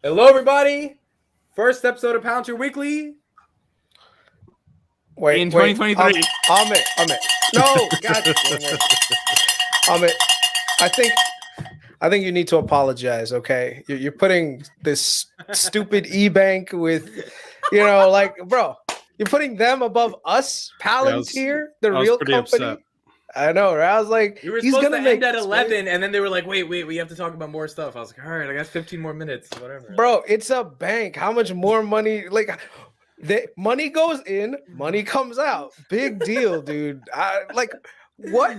Hello, everybody. First episode of Palantir Weekly Wait, in 2023. Amit. No, God damn it. Amit, I think you need to apologize, okay? You're putting this stupid e-bank with, like, bro, you're putting them above us, Palantir, the I was real pretty company. upset. I know, right? I was like, We were he's supposed gonna to make end at 11, and then they were like, wait, we have to talk about more stuff. I was like, all right, I got 15 more minutes, whatever. Bro, it's a bank. How much more money? Like, the money goes in, money comes out. Big deal, dude. What?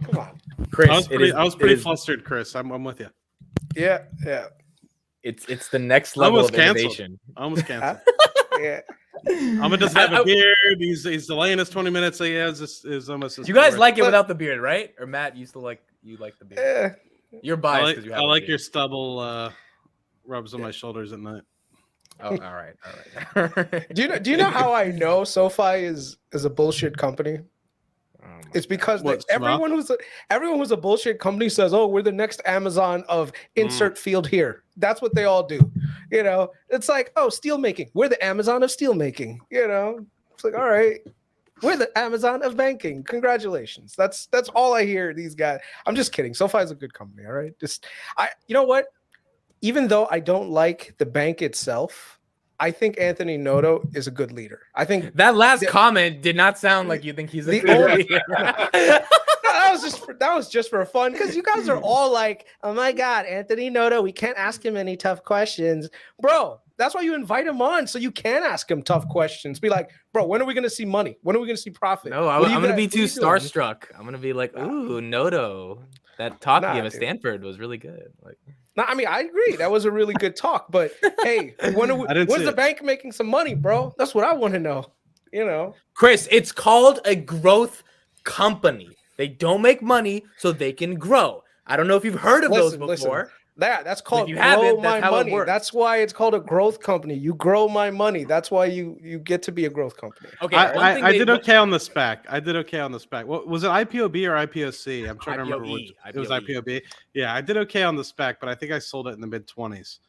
Come on. Chris, I was pretty flustered, Chris. I'm with you. Yeah. It's the next level Almost of canceled. innovation. Almost canceled. Yeah. Amit doesn't have a beard. He's delaying his 20 minutes. So he has is almost. Do you guys like it without the beard, right? Or Matt used to you like the beard. Yeah. You're biased because you have I a like beard. your stubble rubs on my shoulders at night. Oh, all right. Do you know how I know SoFi is a bullshit company? It's because everyone who's a bullshit company says, "Oh, we're the next Amazon of insert field here." That's what they all do. It's like, "Oh, steel making. We're the Amazon of steel making." It's like, all right, we're the Amazon of banking. Congratulations. That's all I hear these guys. I'm just kidding. SoFi is a good company. All right, you know what? Even though I don't like the bank itself, I think Anthony Noto is a good leader. I think that last comment did not sound like you think he's a good leader. that was just for fun, because you guys are all like, "Oh my God, Anthony Noto, we can't ask him any tough questions." Bro, that's why you invite him on, so you can ask him tough questions. Be like, "Bro, when are we going to see money? When are we going to see profit?" No, I'm going to be too starstruck. I'm going to be like, "Ooh, Noto. That talk he gave at Stanford was really good." No, I mean, I agree. That was a really good talk. But hey, when's the bank making some money, bro? That's what I want to know. Chris, it's called a growth company. They don't make money so they can grow. I don't know if you've heard of those before. That's called you grow haven't, my that's how it money. works. That's why it's called a growth company. You grow my money. That's why you get to be a growth company. Okay, I did okay on the SPAC. What was it, IPOB or IPOC? I'm trying to remember which. It was IPOB. Yeah, I did okay on the SPAC, but I think I sold it in the mid-20s.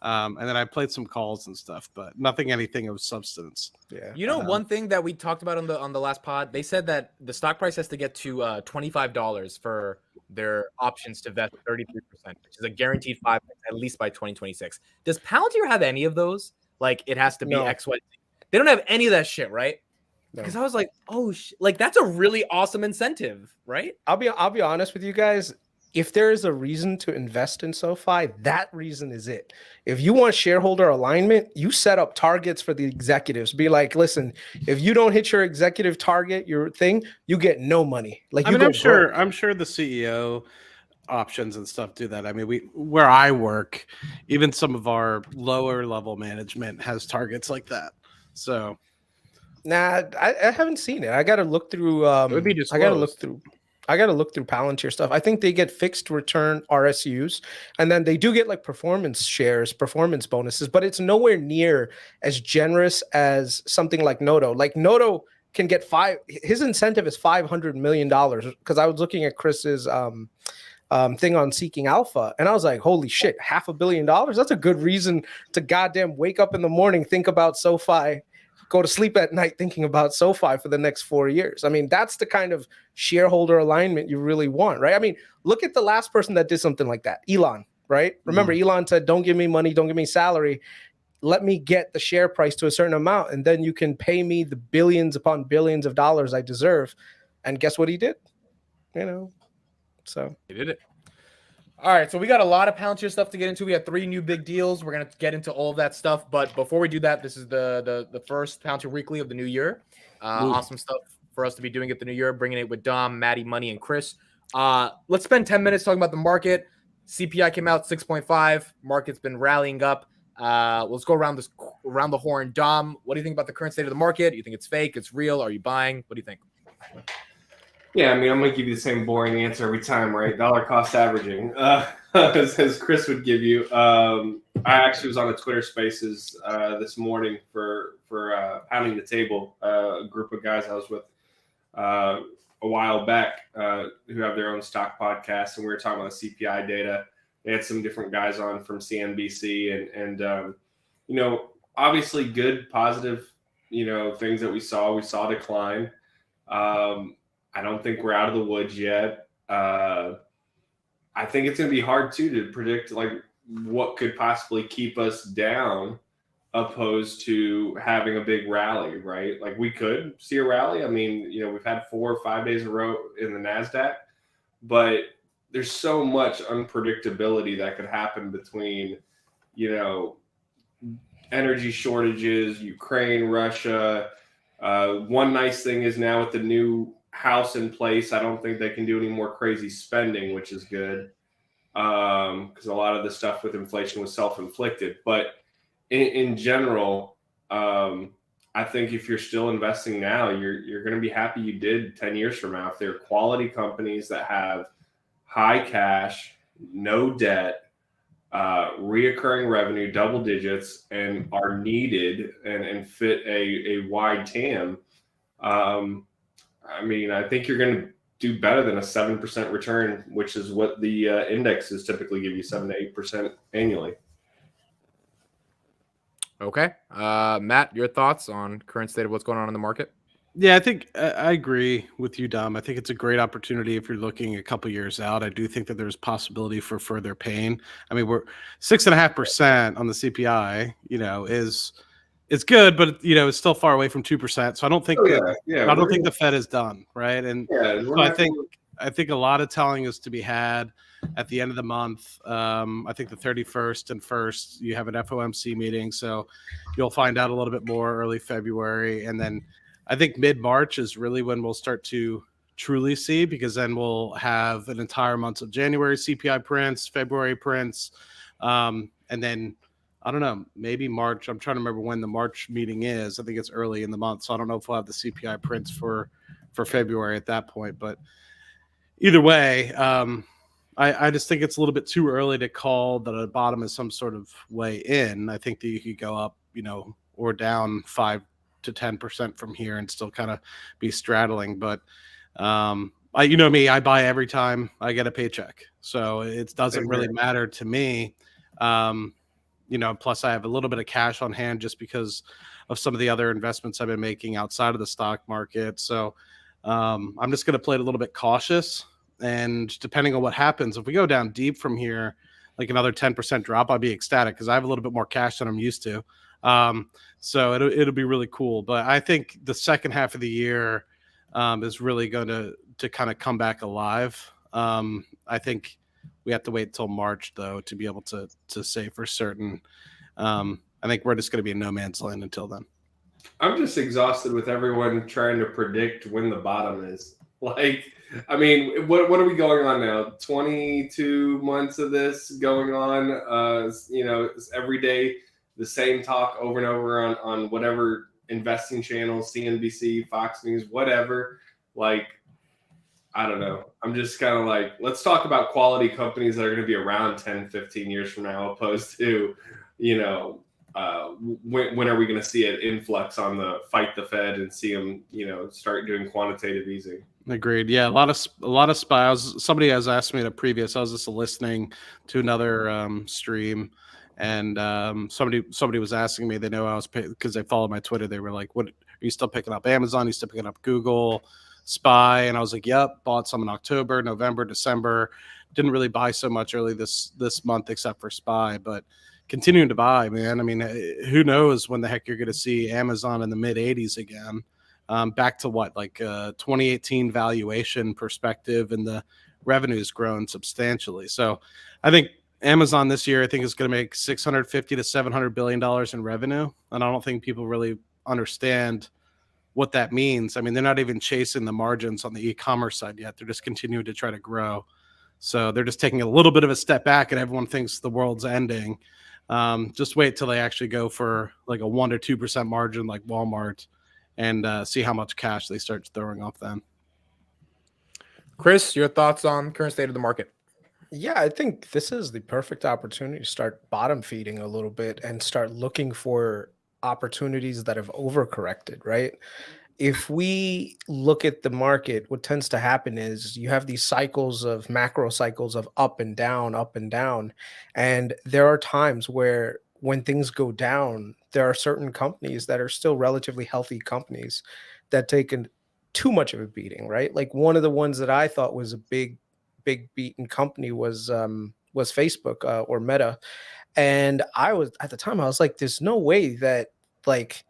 And then I played some calls and stuff, but anything of substance. Yeah. One thing that we talked about on the last pod, they said that the stock price has to get to $25 for their options to vest 33%, which is a guaranteed 5 at least by 2026. Does Palantir have any of those? Like, it has to be X, Y, Z. They don't have any of that shit, right? Because I was like, oh, that's a really awesome incentive, right? I'll be honest with you guys. If there is a reason to invest in SoFi, that reason is it. If you want shareholder alignment, you set up targets for the executives. Be like, listen, if you don't hit your executive target, your thing, you get no money. I'm sure the CEO options and stuff do that. I mean, where I work, even some of our lower level management has targets like that. So, nah, I haven't seen it. I got to look through. It would be disclosed. I got to look through Palantir stuff. I think they get fixed return RSUs, and then they do get like performance shares, performance bonuses, but it's nowhere near as generous as something like Noto. Like Noto can get his incentive is $500 million, because I was looking at Chris's thing on Seeking Alpha, and I was like, holy shit, $500 million? That's a good reason to goddamn wake up in the morning, think about SoFi, go to sleep at night thinking about SoFi for the next 4 years. I mean, that's the kind of shareholder alignment you really want, right? I mean, look at the last person that did something like that, Elon, right? Remember, Elon said, don't give me money, don't give me salary. Let me get the share price to a certain amount, and then you can pay me the billions upon billions of dollars I deserve. And guess what he did? So he did it. All right, so we got a lot of Palantir stuff to get into. We have 3 new big deals. We're going to get into all of that stuff. But before we do that, this is the first Palantir Weekly of the new year. Awesome stuff for us to be doing at the new year, bringing it with Dom, Maddie, Money, and Chris. Let's spend 10 minutes talking about the market. CPI came out 6.5. Market's been rallying up. Let's go around the horn. Dom, what do you think about the current state of the market? Do you think it's fake? It's real? Are you buying? What do you think? Yeah, I mean, I'm going to give you the same boring answer every time, right? Dollar cost averaging, as Chris would give you. I actually was on a Twitter Spaces this morning for Pounding the Table, a group of guys I was with a while back who have their own stock podcast, and we were talking about the CPI data They had some different guys on from CNBC, and obviously good, positive, things that we saw. We saw decline. I don't think we're out of the woods yet. I think it's going to be hard too to predict like what could possibly keep us down, opposed to having a big rally, right? Like we could see a rally. I mean, we've had 4 or 5 days in a row in the NASDAQ, but there's so much unpredictability that could happen between, energy shortages, Ukraine, Russia. One nice thing is now with the new house in place, I don't think they can do any more crazy spending, which is good, because a lot of the stuff with inflation was self-inflicted. But in general, I think if you're still investing now, you're going to be happy you did 10 years from now. If they're quality companies that have high cash, no debt, reoccurring revenue, double digits, and are needed and fit a wide TAM, I mean, I think you're going to do better than a 7% return, which is what the indexes typically give you, 7 to 8% annually. Okay. Matt, your thoughts on current state of what's going on in the market? Yeah, I think I agree with you, Dom. I think it's a great opportunity if you're looking a couple years out. I do think that there's possibility for further pain. I mean, we're 6.5% on the CPI. It's good, but it's still far away from 2%. So I don't think I don't think the Fed is done, right? And so I think a lot of telling is to be had at the end of the month. I think the 31st and 1st, you have an FOMC meeting, so you'll find out a little bit more early February, and then I think mid-March is really when we'll start to truly see, because then we'll have an entire month of January CPI prints, February prints, and then I don't know, maybe March. I'm trying to remember when the March meeting is. I think it's early in the month, so I don't know if we'll have the CPI prints for February at that point. But either way, I just think it's a little bit too early to call that a bottom is some sort of way in. I think that you could go up, or down 5 to 10% from here and still kind of be straddling. But me, I buy every time I get a paycheck, so it doesn't really matter to me. Plus I have a little bit of cash on hand just because of some of the other investments I've been making outside of the stock market. So I'm just going to play it a little bit cautious. And depending on what happens, if we go down deep from here, like another 10% drop, I'll be ecstatic because I have a little bit more cash than I'm used to. So it'll be really cool. But I think the second half of the year is really going to kind of come back alive. I think we have to wait till March, though, to be able to say for certain. I think we're just going to be in no man's land until then. I'm just exhausted with everyone trying to predict when the bottom is. Like, I mean, what are we going on now? 22 months of this going on. It's every day the same talk over and over on whatever investing channels, CNBC, Fox News, whatever. Like, I don't know. I'm just kind of like, let's talk about quality companies that are going to be around 10, 15 years from now, opposed to, when are we going to see an influx on the fight the Fed and see them, start doing quantitative easing? Agreed. Yeah, a lot of spies. Somebody has asked me in a previous. I was just listening to another stream, and somebody was asking me. They know I was because they follow my Twitter. They were like, "What are you still picking up? Amazon? Are you still picking up Google, SPY?" And I was like, "Yep, bought some in October, November, December. Didn't really buy so much early this month except for SPY, but continuing to buy, man. I mean, who knows when the heck you're going to see Amazon in the mid 80s again." Back to what, like 2018 valuation perspective, and the revenue's grown substantially. So I think Amazon this year, I think, is going to make $650 to $700 billion in revenue. And I don't think people really understand what that means. I mean, they're not even chasing the margins on the e-commerce side yet. They're just continuing to try to grow. So they're just taking a little bit of a step back, and everyone thinks the world's ending. Just wait till they actually go for like a 1 to 2% margin like Walmart, and see how much cash they start throwing off then. Chris, your thoughts on current state of the market? Yeah, I think this is the perfect opportunity to start bottom feeding a little bit and start looking for opportunities that have overcorrected, right? if we look at the market, what tends to happen is you have these cycles of macro cycles of up and down, up and down. And there are times where when things go down, there are certain companies that are still relatively healthy companies that take too much of a beating, right? Like one of the ones that I thought was a big beaten company was Facebook or Meta. And I was at the time I was like, there's no way that like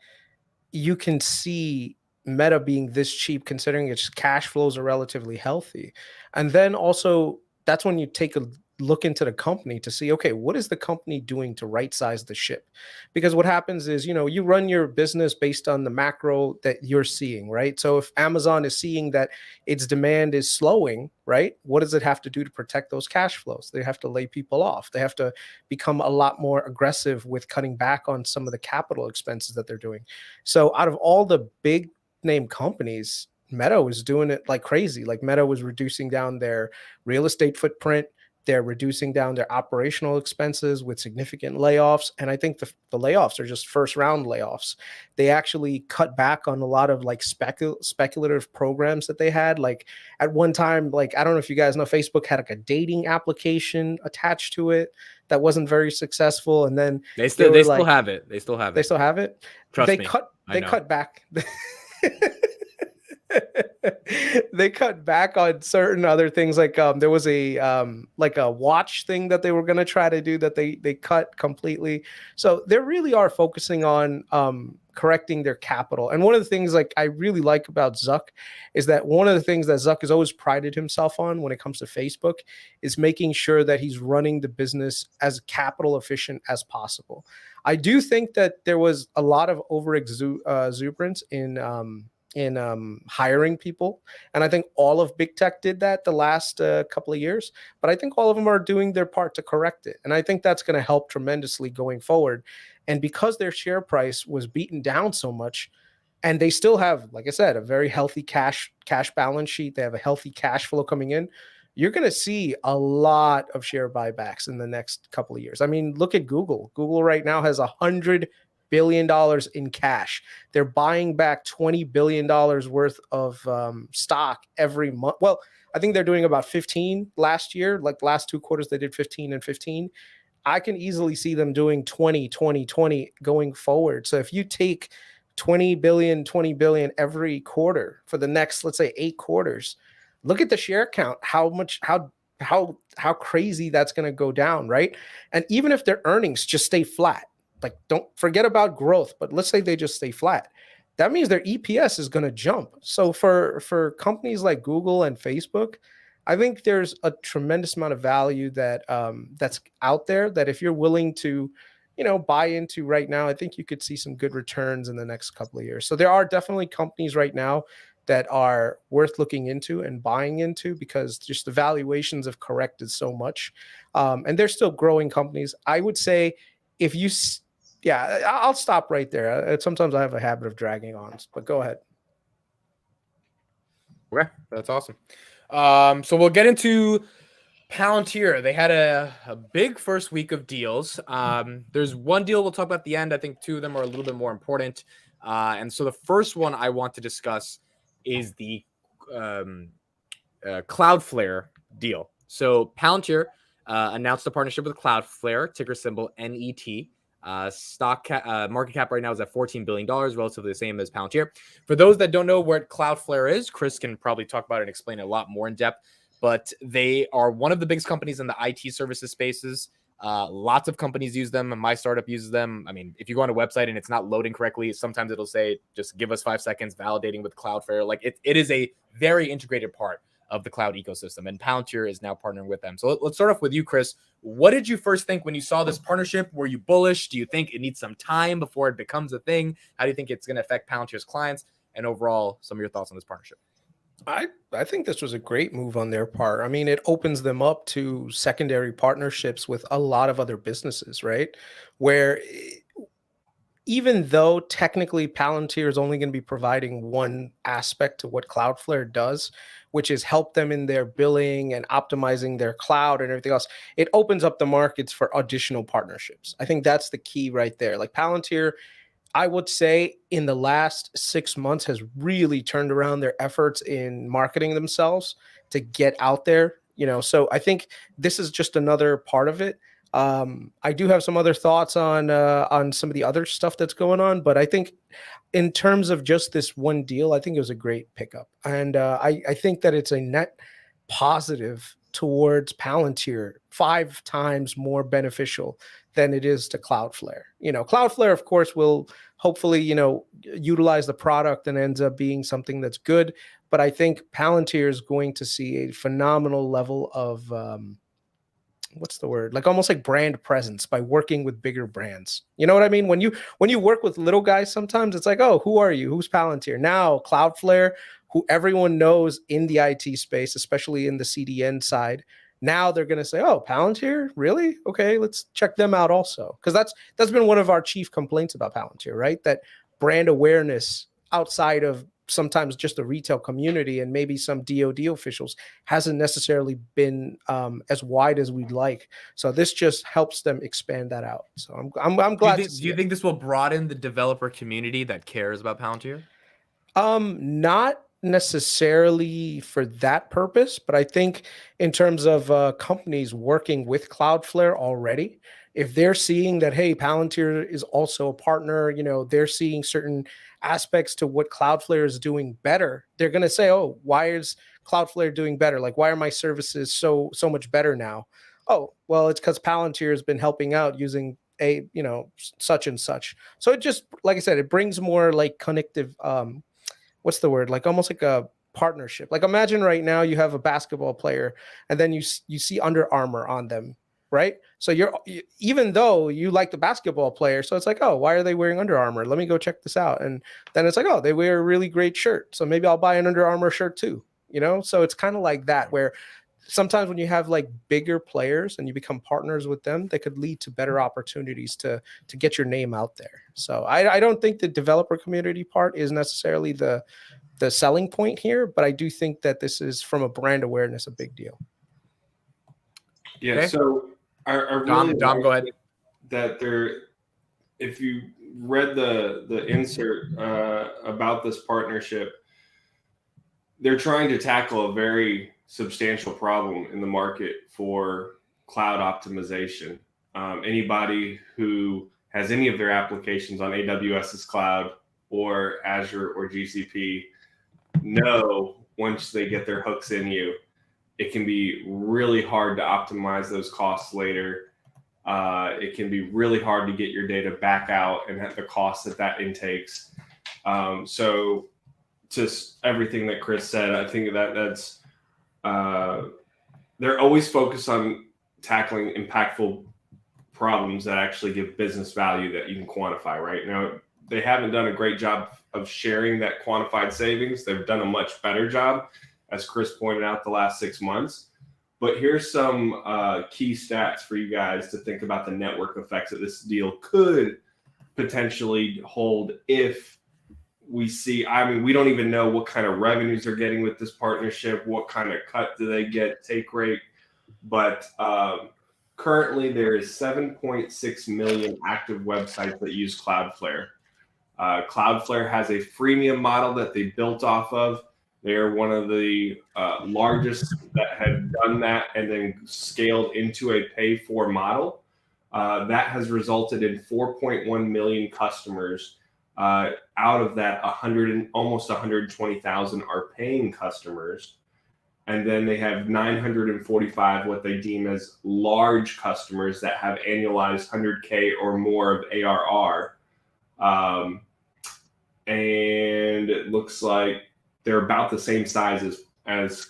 you can see Meta being this cheap considering its cash flows are relatively healthy. And then also that's when you take a look into the company to see, okay, what is the company doing to right size the ship? Because what happens is, you run your business based on the macro that you're seeing, right? So if Amazon is seeing that its demand is slowing, right? What does it have to do to protect those cash flows? They have to lay people off. They have to become a lot more aggressive with cutting back on some of the capital expenses that they're doing. So out of all the big name companies, Meta was doing it like crazy. Like Meta was reducing down their real estate footprint. They're reducing down their operational expenses with significant layoffs. And I think the layoffs are just first round layoffs. They actually cut back on a lot of like speculative programs that they had. Like at one time, like, I don't know if you guys know, Facebook had like a dating application attached to it that wasn't very successful. And then they still have it. They still have it. They still have it. Trust me. They cut back. They cut back on certain other things, like there was a watch thing that they were going to try to do that they cut completely. So they really are focusing on correcting their capital. And one of the things like I really like about Zuck is that one of the things that Zuck has always prided himself on when it comes to Facebook is making sure that he's running the business as capital efficient as possible. I do think that there was a lot of over exuberance in hiring people. And I think all of big tech did that the last couple of years, but I think all of them are doing their part to correct it. And I think that's going to help tremendously going forward. And because their share price was beaten down so much, and they still have, like I said, a very healthy cash balance sheet, they have a healthy cash flow coming in, you're going to see a lot of share buybacks in the next couple of years. I mean, look at Google. Google right now has $100 billion in cash. They're buying back $20 billion worth of stock every month. Well, I think they're doing about 15 last year. Like the last 2 quarters, they did 15 and 15. I can easily see them doing 20 going forward. So if you take 20 billion every quarter for the next, let's say 8 quarters, look at the share count, how crazy that's going to go down, right? And even if their earnings just stay flat, like don't forget about growth, but let's say they just stay flat, that means their EPS is going to jump. So for companies like Google and Facebook, I think there's a tremendous amount of value that that's out there that if you're willing to, buy into right now, I think you could see some good returns in the next couple of years. So there are definitely companies right now that are worth looking into and buying into because just the valuations have corrected so much. And they're still growing companies. I would say if you, I'll stop right there. Sometimes I have a habit of dragging on, but go ahead. Okay, that's awesome. So we'll get into Palantir. They had a big first week of deals. There's one deal we'll talk about at the end. I think 2 of them are a little bit more important. And so the first one I want to discuss is the Cloudflare deal. So Palantir announced a partnership with Cloudflare, ticker symbol NET. Market cap right now is at $14 billion, relatively the same as Palantir. For those that don't know what Cloudflare is, Chris can probably talk about it and explain it a lot more in depth, but they are one of the biggest companies in the IT services spaces. Lots of companies use them, and my startup uses them. I mean, if you go on a website and it's not loading correctly, sometimes it'll say, just give us 5 seconds validating with Cloudflare. Like it is a very integrated part of the cloud ecosystem, and Palantir is now partnering with them. So let's start off with you, Chris. What did you first think when you saw this partnership? Were you bullish? Do you think it needs some time before it becomes a thing? How do you think it's going to affect Palantir's clients? And overall, some of your thoughts on this partnership? I think this was a great move on their part. I mean, it opens them up to secondary partnerships with a lot of other businesses, right? Where even though technically Palantir is only going to be providing one aspect to what Cloudflare does, which is help them in their billing and optimizing their cloud and everything else, it opens up the markets for additional partnerships. I think that's the key right there. Like Palantir I would say in the last 6 months has really turned around their efforts in marketing themselves to get out there. So I think this is just another part of it. I do have some other thoughts on some of the other stuff that's going on, but I think in terms of just this one deal, I think it was a great pickup, and I think that it's a net positive towards Palantir, 5 times more beneficial than it is to Cloudflare. Cloudflare, of course, will hopefully, utilize the product and ends up being something that's good. But I think Palantir is going to see a phenomenal level of what's the word? Like almost like brand presence by working with bigger brands. You know what I mean? When you work with little guys, sometimes it's like, oh, who are you? Who's Palantir? Now Cloudflare, who everyone knows in the IT space, especially in the CDN side. Now they're going to say, oh, Palantir, really? Okay, let's check them out also. Because that's been one of our chief complaints about Palantir, right? That brand awareness outside of sometimes just the retail community and maybe some DoD officials hasn't necessarily been as wide as we'd like. So this just helps them expand that out. So I'm glad. Do you think this will broaden the developer community that cares about Palantir? Not necessarily for that purpose, but I think in terms of companies working with Cloudflare already, if they're seeing that, hey, Palantir is also a partner, they're seeing certain aspects to what Cloudflare is doing better, they're going to say, oh, why is Cloudflare doing better? Like, why are my services so much better now? Oh, well, it's because Palantir has been helping out using such and such. So it just, like I said, it brings more like connective, what's the word? Like almost like a partnership. Like imagine right now you have a basketball player and then you see Under Armour on them, right? So even though you like the basketball player, so it's like, oh, why are they wearing Under Armour? Let me go check this out. And then it's like, oh, they wear a really great shirt, so maybe I'll buy an Under Armour shirt too. So it's kind of like that, where sometimes when you have like bigger players and you become partners with them, they could lead to better opportunities to get your name out there. So I don't think the developer community part is necessarily the selling point here, but I do think that this is, from a brand awareness, a big deal. Yeah. Okay. So I really Dom, go ahead. That if you read the insert about this partnership, they're trying to tackle a very substantial problem in the market for cloud optimization. Anybody who has any of their applications on AWS's cloud or Azure or GCP know once they get their hooks in you, it can be really hard to optimize those costs later. It can be really hard to get your data back out and at the cost that intakes. So just everything that Chris said, I think that's they're always focused on tackling impactful problems that actually give business value that you can quantify. Right now, they haven't done a great job of sharing that quantified savings. They've done a much better job, as Chris pointed out, the last 6 months. But here's some key stats for you guys to think about the network effects that this deal could potentially hold if we see. I mean, we don't even know what kind of revenues they're getting with this partnership, what kind of cut do they get, take rate. But currently there is 7.6 million active websites that use Cloudflare. Cloudflare has a freemium model that they built off of. They are one of the largest that have done that and then scaled into a pay-for model. That has resulted in 4.1 million customers. Out of that, almost 120,000 are paying customers. And then they have 945 what they deem as large customers that have annualized 100K or more of ARR. And it looks like they're about the same size as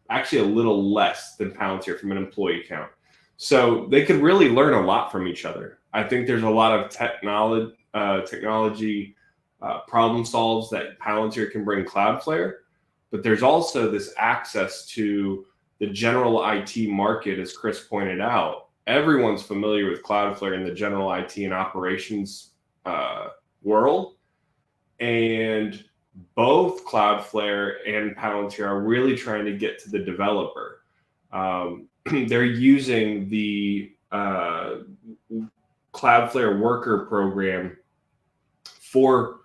actually a little less than Palantir from an employee count. So they could really learn a lot from each other. I think there's a lot of technology problem solves that Palantir can bring Cloudflare, but there's also this access to the general IT market, as Chris pointed out. Everyone's familiar with Cloudflare in the general IT and operations world. And both Cloudflare and Palantir are really trying to get to the developer. They're using the Cloudflare Worker program for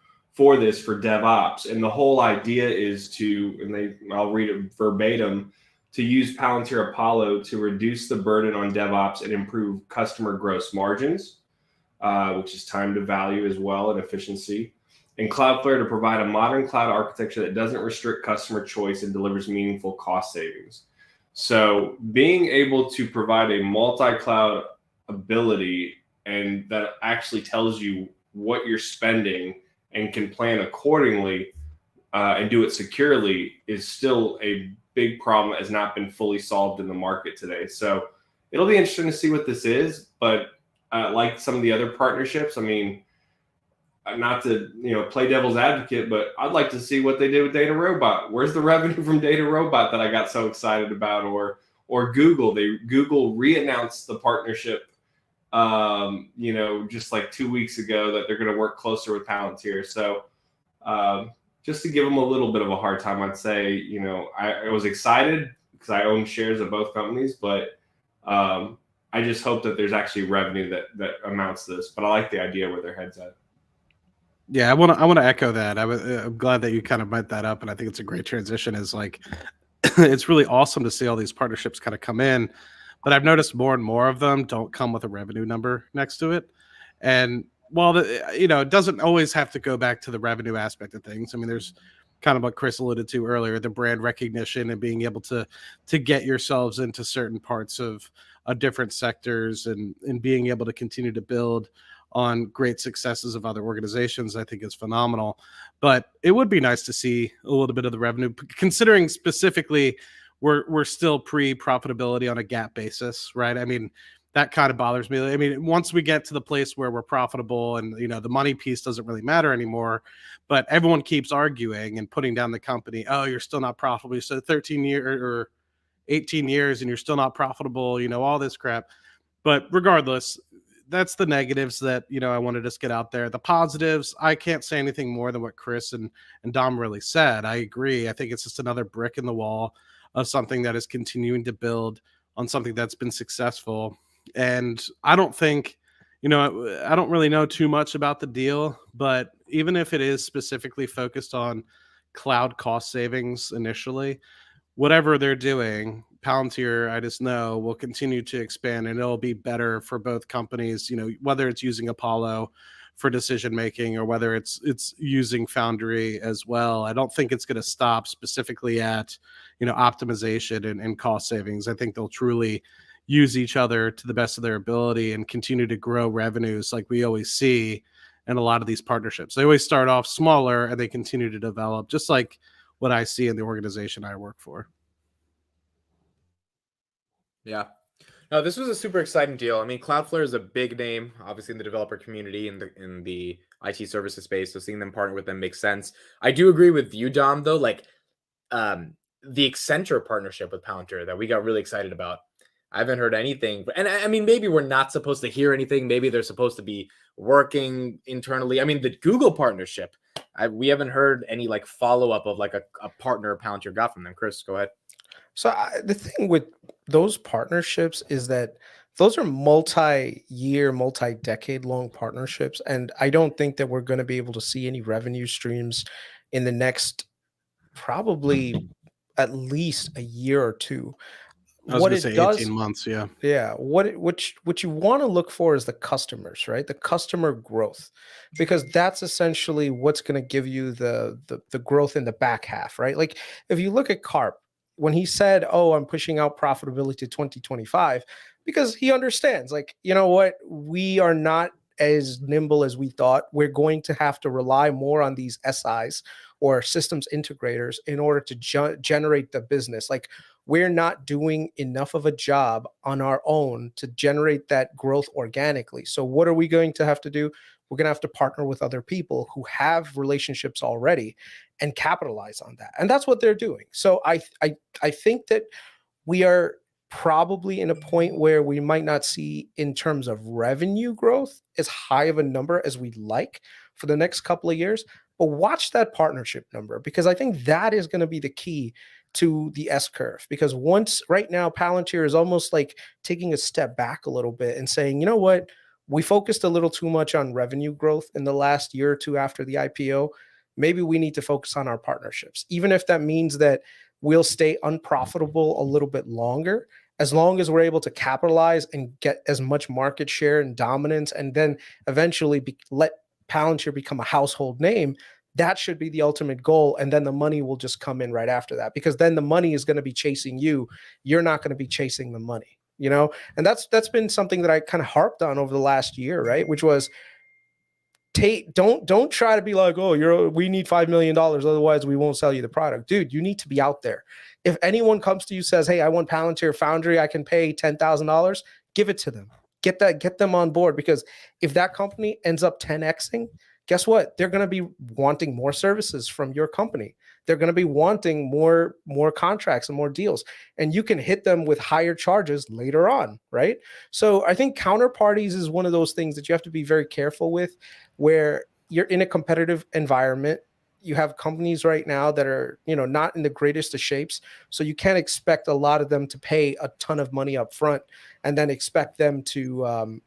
this for DevOps. And the whole idea is to, and I'll read it verbatim, to use Palantir Apollo to reduce the burden on DevOps and improve customer gross margins, which is time to value as well and efficiency. And Cloudflare to provide a modern cloud architecture that doesn't restrict customer choice and delivers meaningful cost savings. So being able to provide a multi-cloud ability and that actually tells you what you're spending and can plan accordingly and do it securely is still a big problem that has not been fully solved in the market today. So it'll be interesting to see what this is, but like some of the other partnerships, I mean, not to play devil's advocate, but I'd like to see what they did with Data Robot. Where's the revenue from Data Robot that I got so excited about? Or Google. Google re-announced the partnership, just like 2 weeks ago that they're going to work closer with Palantir. So just to give them a little bit of a hard time, I'd say I was excited because I own shares of both companies, but I just hope that there's actually revenue that amounts to this. But I like the idea where their head's at. Yeah, I want to echo that. I'm glad that you kind of brought that up, and I think it's a great transition. Is like, it's really awesome to see all these partnerships kind of come in, but I've noticed more and more of them don't come with a revenue number next to it. And while it doesn't always have to go back to the revenue aspect of things. I mean, there's kind of what Chris alluded to earlier, the brand recognition and being able to get yourselves into certain parts of different sectors and being able to continue to build on great successes of other organizations, I think is phenomenal. But it would be nice to see a little bit of the revenue, considering specifically we're still pre-profitability on a GAAP basis, right? I mean, that kind of bothers me. I mean, once we get to the place where we're profitable and the money piece doesn't really matter anymore, but everyone keeps arguing and putting down the company. Oh, you're still not profitable. You said 13 years or 18 years and you're still not profitable, all this crap. But regardless, that's the negatives that I wanted to just get out there. The positives, I can't say anything more than what Chris and Dom really said. I agree. I think it's just another brick in the wall of something that is continuing to build on something that's been successful. And I don't think, I don't really know too much about the deal, but even if it is specifically focused on cloud cost savings initially, whatever they're doing, Palantir, I just know, will continue to expand and it'll be better for both companies, whether it's using Apollo for decision making or whether it's using Foundry as well. I don't think it's going to stop specifically at, optimization and cost savings. I think they'll truly use each other to the best of their ability and continue to grow revenues like we always see in a lot of these partnerships. They always start off smaller and they continue to develop, just like what I see in the organization I work for. Yeah. No, this was a super exciting deal. I mean, Cloudflare is a big name, obviously in the developer community in the IT services space. So seeing them partner with them makes sense. I do agree with you, Dom, though. Like the Accenture partnership with Palantir that we got really excited about. I haven't heard anything. And I mean, maybe we're not supposed to hear anything. Maybe they're supposed to be working internally. I mean, the Google partnership, we haven't heard any like follow-up of like a partner Palantir got from them. Chris, go ahead. So the thing with those partnerships is that those are multi-year, multi-decade long partnerships. And I don't think that we're going to be able to see any revenue streams in the next probably at least a year or two. I was going to say 18 months. Yeah. Yeah. What you want to look for is the customers, right? The customer growth, because that's essentially what's going to give you the growth in the back half, right? Like if you look at Carp, when he said, "Oh, I'm pushing out profitability to 2025," because he understands, like, you know what, we are not as nimble as we thought. We're going to have to rely more on these SIs or systems integrators in order to generate the business. Like, we're not doing enough of a job on our own to generate that growth organically. So what are we going to have to do? We're going to have to partner with other people who have relationships already and capitalize on that. And that's what they're doing. So I think that we are probably in a point where we might not see, in terms of revenue growth, as high of a number as we'd like for the next couple of years. But watch that partnership number, because I think that is going to be the key to the S curve. Because once right now, Palantir is almost like taking a step back a little bit and saying, you know what, we focused a little too much on revenue growth in the last year or two after the IPO. Maybe we need to focus on our partnerships, even if that means that we'll stay unprofitable a little bit longer, as long as we're able to capitalize and get as much market share and dominance, and then eventually let Palantir become a household name. That should be the ultimate goal. And then the money will just come in right after that, because then the money is going to be chasing you. You're not going to be chasing the money, and that's been something that I kind of harped on over the last year, right? Which was, don't try to be like, oh, we need $5 million, otherwise we won't sell you the product. Dude, you need to be out there. If anyone comes to you, says, hey, I want Palantir Foundry, I can pay $10,000, give it to them. Get them on board, because if that company ends up 10xing, guess what? They're going to be wanting more services from your company. They're going to be wanting more contracts and more deals, and you can hit them with higher charges later on, right? So I think counterparties is one of those things that you have to be very careful with, where you're in a competitive environment. You have companies right now that are, not in the greatest of shapes. So you can't expect a lot of them to pay a ton of money up front and then expect them to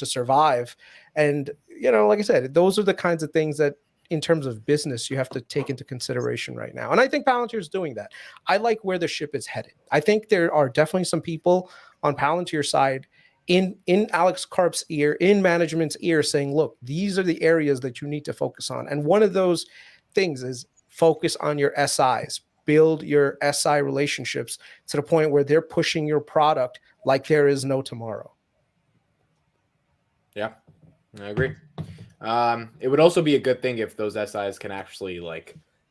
survive. And, like I said, those are the kinds of things that, in terms of business, you have to take into consideration right now. And I think Palantir is doing that. I like where the ship is headed. I think there are definitely some people on Palantir's side, in Alex Karp's ear, in management's ear, saying, look, these are the areas that you need to focus on. And one of those things is focus on your SIs, build your SI relationships to the point where they're pushing your product like there is no tomorrow. Yeah, I agree. It would also be a good thing if those SIs can actually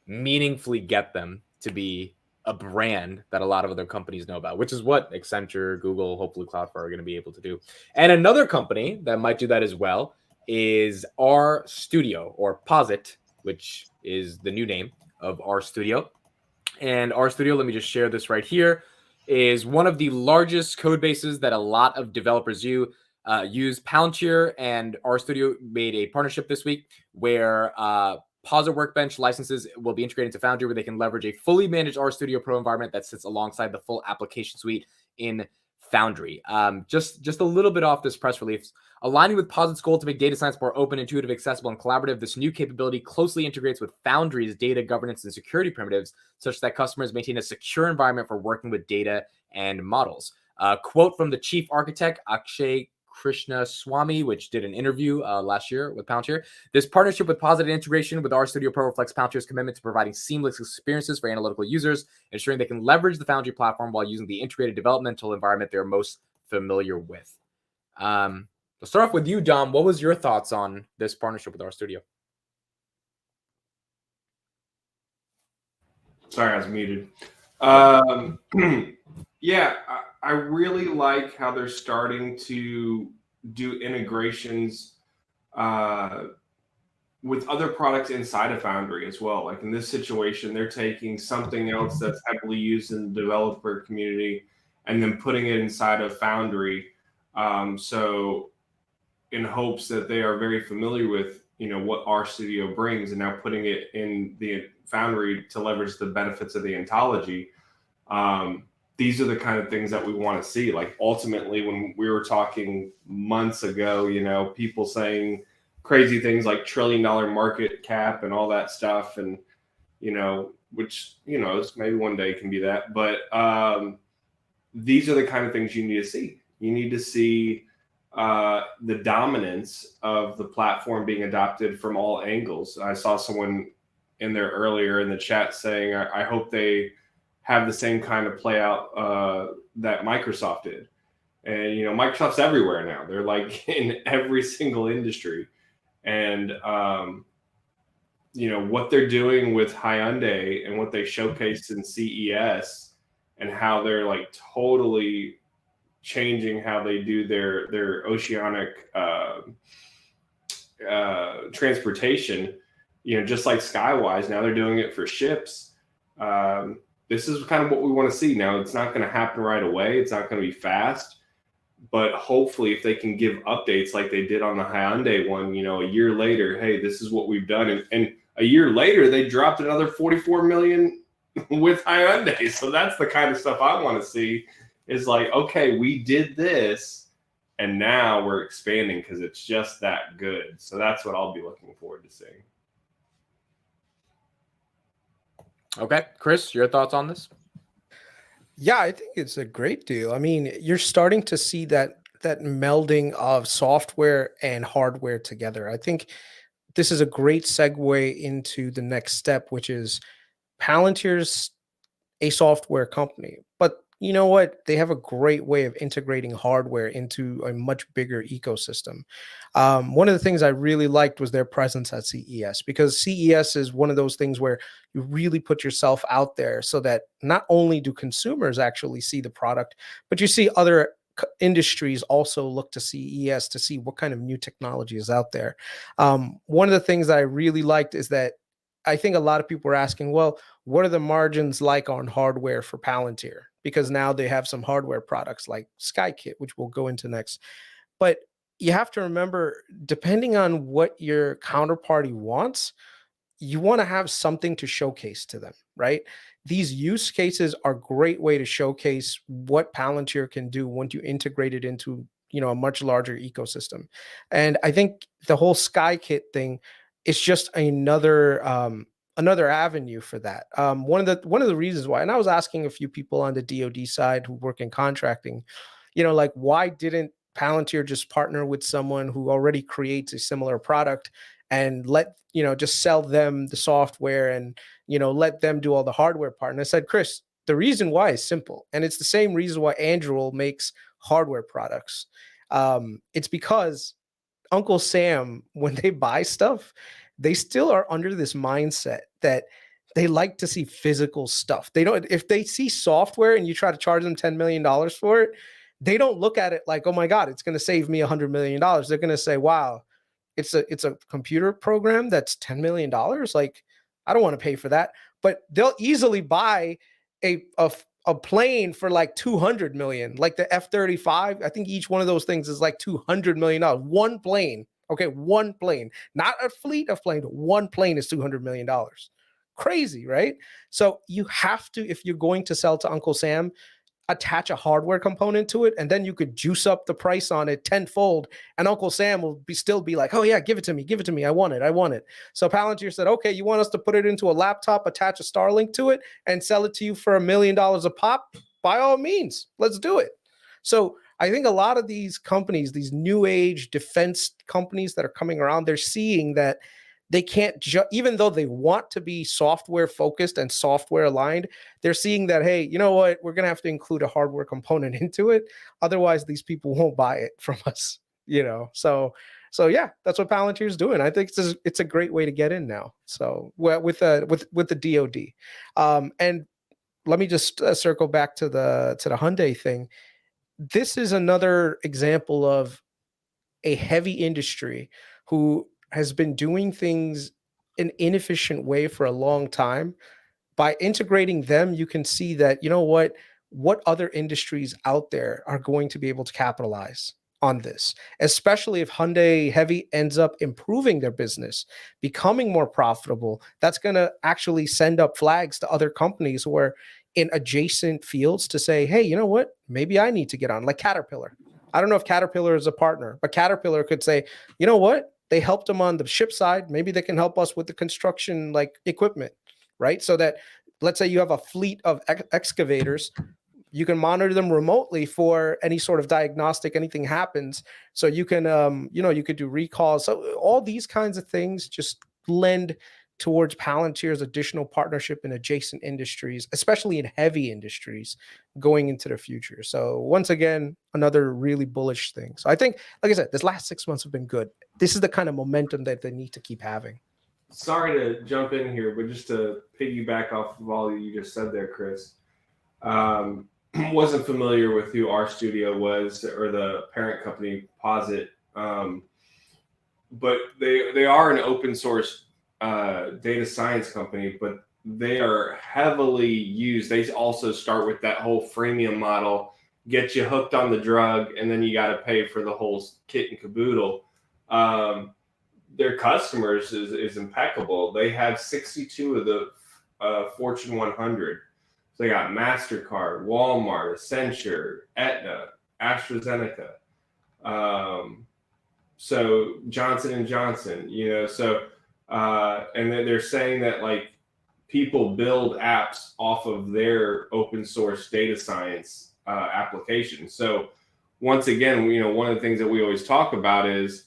meaningfully get them to be a brand that a lot of other companies know about, which is what Accenture, Google, hopefully Cloudflare are going to be able to do. And another company that might do that as well is RStudio, or Posit, which is the new name of RStudio. And RStudio, let me just share this right here, is one of the largest code bases that a lot of developers use. Palantir and RStudio made a partnership this week where Posit Workbench licenses will be integrated into Foundry, where they can leverage a fully managed RStudio Pro environment that sits alongside the full application suite in Foundry. Just a little bit off this press release. Aligning with Posit's goal to make data science more open, intuitive, accessible, and collaborative, this new capability closely integrates with Foundry's data governance and security primitives, such that customers maintain a secure environment for working with data and models. Quote from the chief architect, Akshay Krishnaswamy, which did an interview last year with Palantir. This partnership with Posit integration with RStudio Pro reflects Palantir's commitment to providing seamless experiences for analytical users, ensuring they can leverage the Foundry platform while using the integrated developmental environment they're most familiar with. Let's start off with you, Dom. What was your thoughts on this partnership with RStudio? Sorry, I was muted. Yeah, I really like how they're starting to do integrations with other products inside of Foundry as well. Like in this situation, they're taking something else that's heavily used in the developer community and then putting it inside of Foundry. So in hopes that they are very familiar with, what RStudio brings, and now putting it in the Foundry to leverage the benefits of the ontology. These are the kind of things that we want to see. Like ultimately, when we were talking months ago, people saying crazy things like $1 trillion market cap and all that stuff. And, which, maybe one day can be that. But these are the kind of things you need to see. You need to see the dominance of the platform being adopted from all angles. I saw someone in there earlier in the chat saying, I hope they have the same kind of play out that Microsoft did. And, Microsoft's everywhere now. They're like in every single industry. And, what they're doing with Hyundai and what they showcased in CES and how they're like totally changing how they do their oceanic transportation, just like Skywise, now they're doing it for ships. This is kind of what we want to see. Now, it's not going to happen right away. It's not going to be fast. But hopefully, if they can give updates like they did on the Hyundai one, a year later, hey, this is what we've done. And a year later, they dropped another 44 million with Hyundai. So that's the kind of stuff I want to see is like, okay, we did this. And now we're expanding because it's just that good. So that's what I'll be looking forward to seeing. Okay, Chris, your thoughts on this? Yeah, I think it's a great deal. I mean, you're starting to see that melding of software and hardware together. I think this is a great segue into the next step, which is Palantir's a software company, but you know what? They have a great way of integrating hardware into a much bigger ecosystem. One of the things I really liked was their presence at CES, because CES is one of those things where you really put yourself out there so that not only do consumers actually see the product, but you see other industries also look to CES to see what kind of new technology is out there. One of the things that I really liked is that I think a lot of people were asking, well, what are the margins like on hardware for Palantir? Because now they have some hardware products like SkyKit, which we'll go into next. But you have to remember, depending on what your counterparty wants, you want to have something to showcase to them, right? These use cases are a great way to showcase what Palantir can do once you integrate it into, a much larger ecosystem. And I think the whole SkyKit thing is just another avenue for that. One of the reasons why, and I was asking a few people on the DoD side who work in contracting, like why didn't Palantir just partner with someone who already creates a similar product and let just sell them the software and let them do all the hardware part? And I said, Chris, the reason why is simple, and it's the same reason why Anduril makes hardware products. It's because Uncle Sam, when they buy stuff, they still are under this mindset that they like to see physical stuff. They don't, if they see software and you try to charge them $10 million for it, they don't look at it like, oh my God, it's going to save me $100 million. They're going to say, wow, it's a computer program that's $10 million. Like, I don't want to pay for that. But they'll easily buy a plane for like 200 million, like the F-35. I think each one of those things is like $200 million. One plane. Okay, one plane, not a fleet of planes. One plane is $200 million. Crazy, right? So you have to, if you're going to sell to Uncle Sam, attach a hardware component to it, and then you could juice up the price on it tenfold, and Uncle Sam will still be like, oh yeah, give it to me, I want it. So Palantir said, okay, you want us to put it into a laptop, attach a Starlink to it, and sell it to you for $1 million a pop? By all means, let's do it. So I think a lot of these companies, these new age defense companies that are coming around, they're seeing that they can't, even though they want to be software focused and software aligned, they're seeing that, hey, you know what, we're going to have to include a hardware component into it. Otherwise, these people won't buy it from us, So yeah, that's what Palantir is doing. I think it's a great way to get in now. So with the DoD, and let me just circle back to the Hyundai thing. This is another example of a heavy industry who has been doing things an inefficient way for a long time. By integrating them, you can see that, what other industries out there are going to be able to capitalize on this, especially if Hyundai Heavy ends up improving their business, becoming more profitable. That's going to actually send up flags to other companies who are in adjacent fields to say, hey, you know what? Maybe I need to get on, like Caterpillar. I don't know if Caterpillar is a partner, but Caterpillar could say, you know what? They helped them on the ship side. Maybe they can help us with the construction equipment, right? So that, let's say you have a fleet of excavators, you can monitor them remotely for any sort of diagnostic, anything happens. So you can, you could do recalls. So all these kinds of things just lend towards Palantir's additional partnership in adjacent industries, especially in heavy industries going into the future. So once again, another really bullish thing. So I think, like I said, this last 6 months have been good. This is the kind of momentum that they need to keep having. Sorry to jump in here, but just to piggyback off of all you just said there, Chris, wasn't familiar with who our studio was or the parent company, Posit, but they are an open source data science company, but they are heavily used. They also start with that whole freemium model, get you hooked on the drug, and then you got to pay for the whole kit and caboodle. Their customers is impeccable. They have 62 of the Fortune 100. So they got MasterCard, Walmart, Accenture, Aetna, AstraZeneca. So Johnson and Johnson, so and then they're saying that like people build apps off of their open source data science applications. So once again, one of the things that we always talk about is,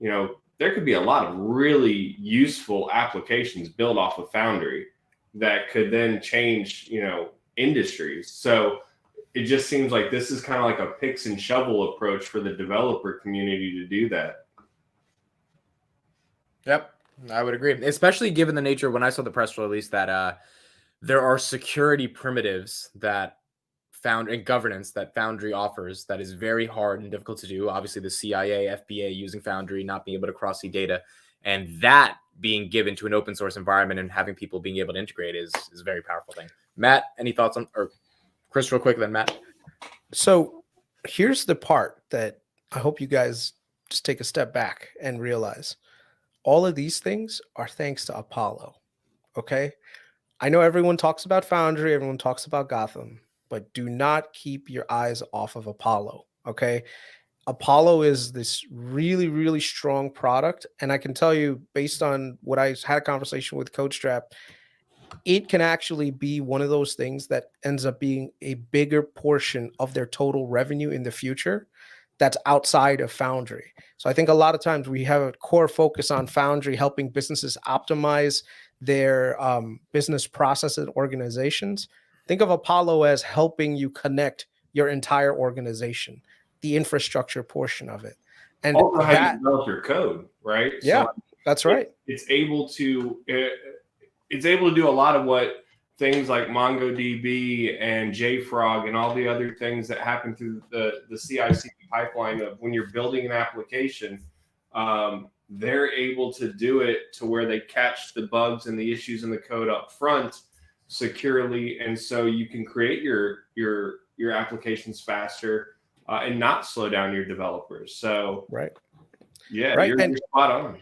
there could be a lot of really useful applications built off of Foundry that could then change, industries. So it just seems like this is kind of like a picks and shovel approach for the developer community to do that. Yep, I would agree, especially given the nature when I saw the press release that there are security primitives that and governance that Foundry offers that is very hard and difficult to do. Obviously, the CIA, FBA using Foundry, not being able to cross-see data, and that being given to an open source environment and having people being able to integrate is a very powerful thing. Matt, any thoughts on, or Chris, real quick, then Matt? So here's the part that I hope you guys just take a step back and realize. All of these things are thanks to Apollo. Okay. I know everyone talks about Foundry, everyone talks about Gotham, but do not keep your eyes off of Apollo. Okay. Apollo is this really, really strong product. And I can tell you, based on what I had a conversation with Coach Strap, it can actually be one of those things that ends up being a bigger portion of their total revenue in the future that's outside of Foundry. So I think a lot of times we have a core focus on Foundry helping businesses optimize their business processes and organizations. Think of Apollo as helping you connect your entire organization, the infrastructure portion of it. And also how you develop your code, right? Yeah, so that's right. It's able to do a lot of what things like MongoDB and JFrog and all the other things that happen through the CI/CD pipeline of when you're building an application. They're able to do it to where they catch the bugs and the issues in the code up front securely, and so you can create your applications faster and not slow down your developers. So right, yeah, right, you're spot on.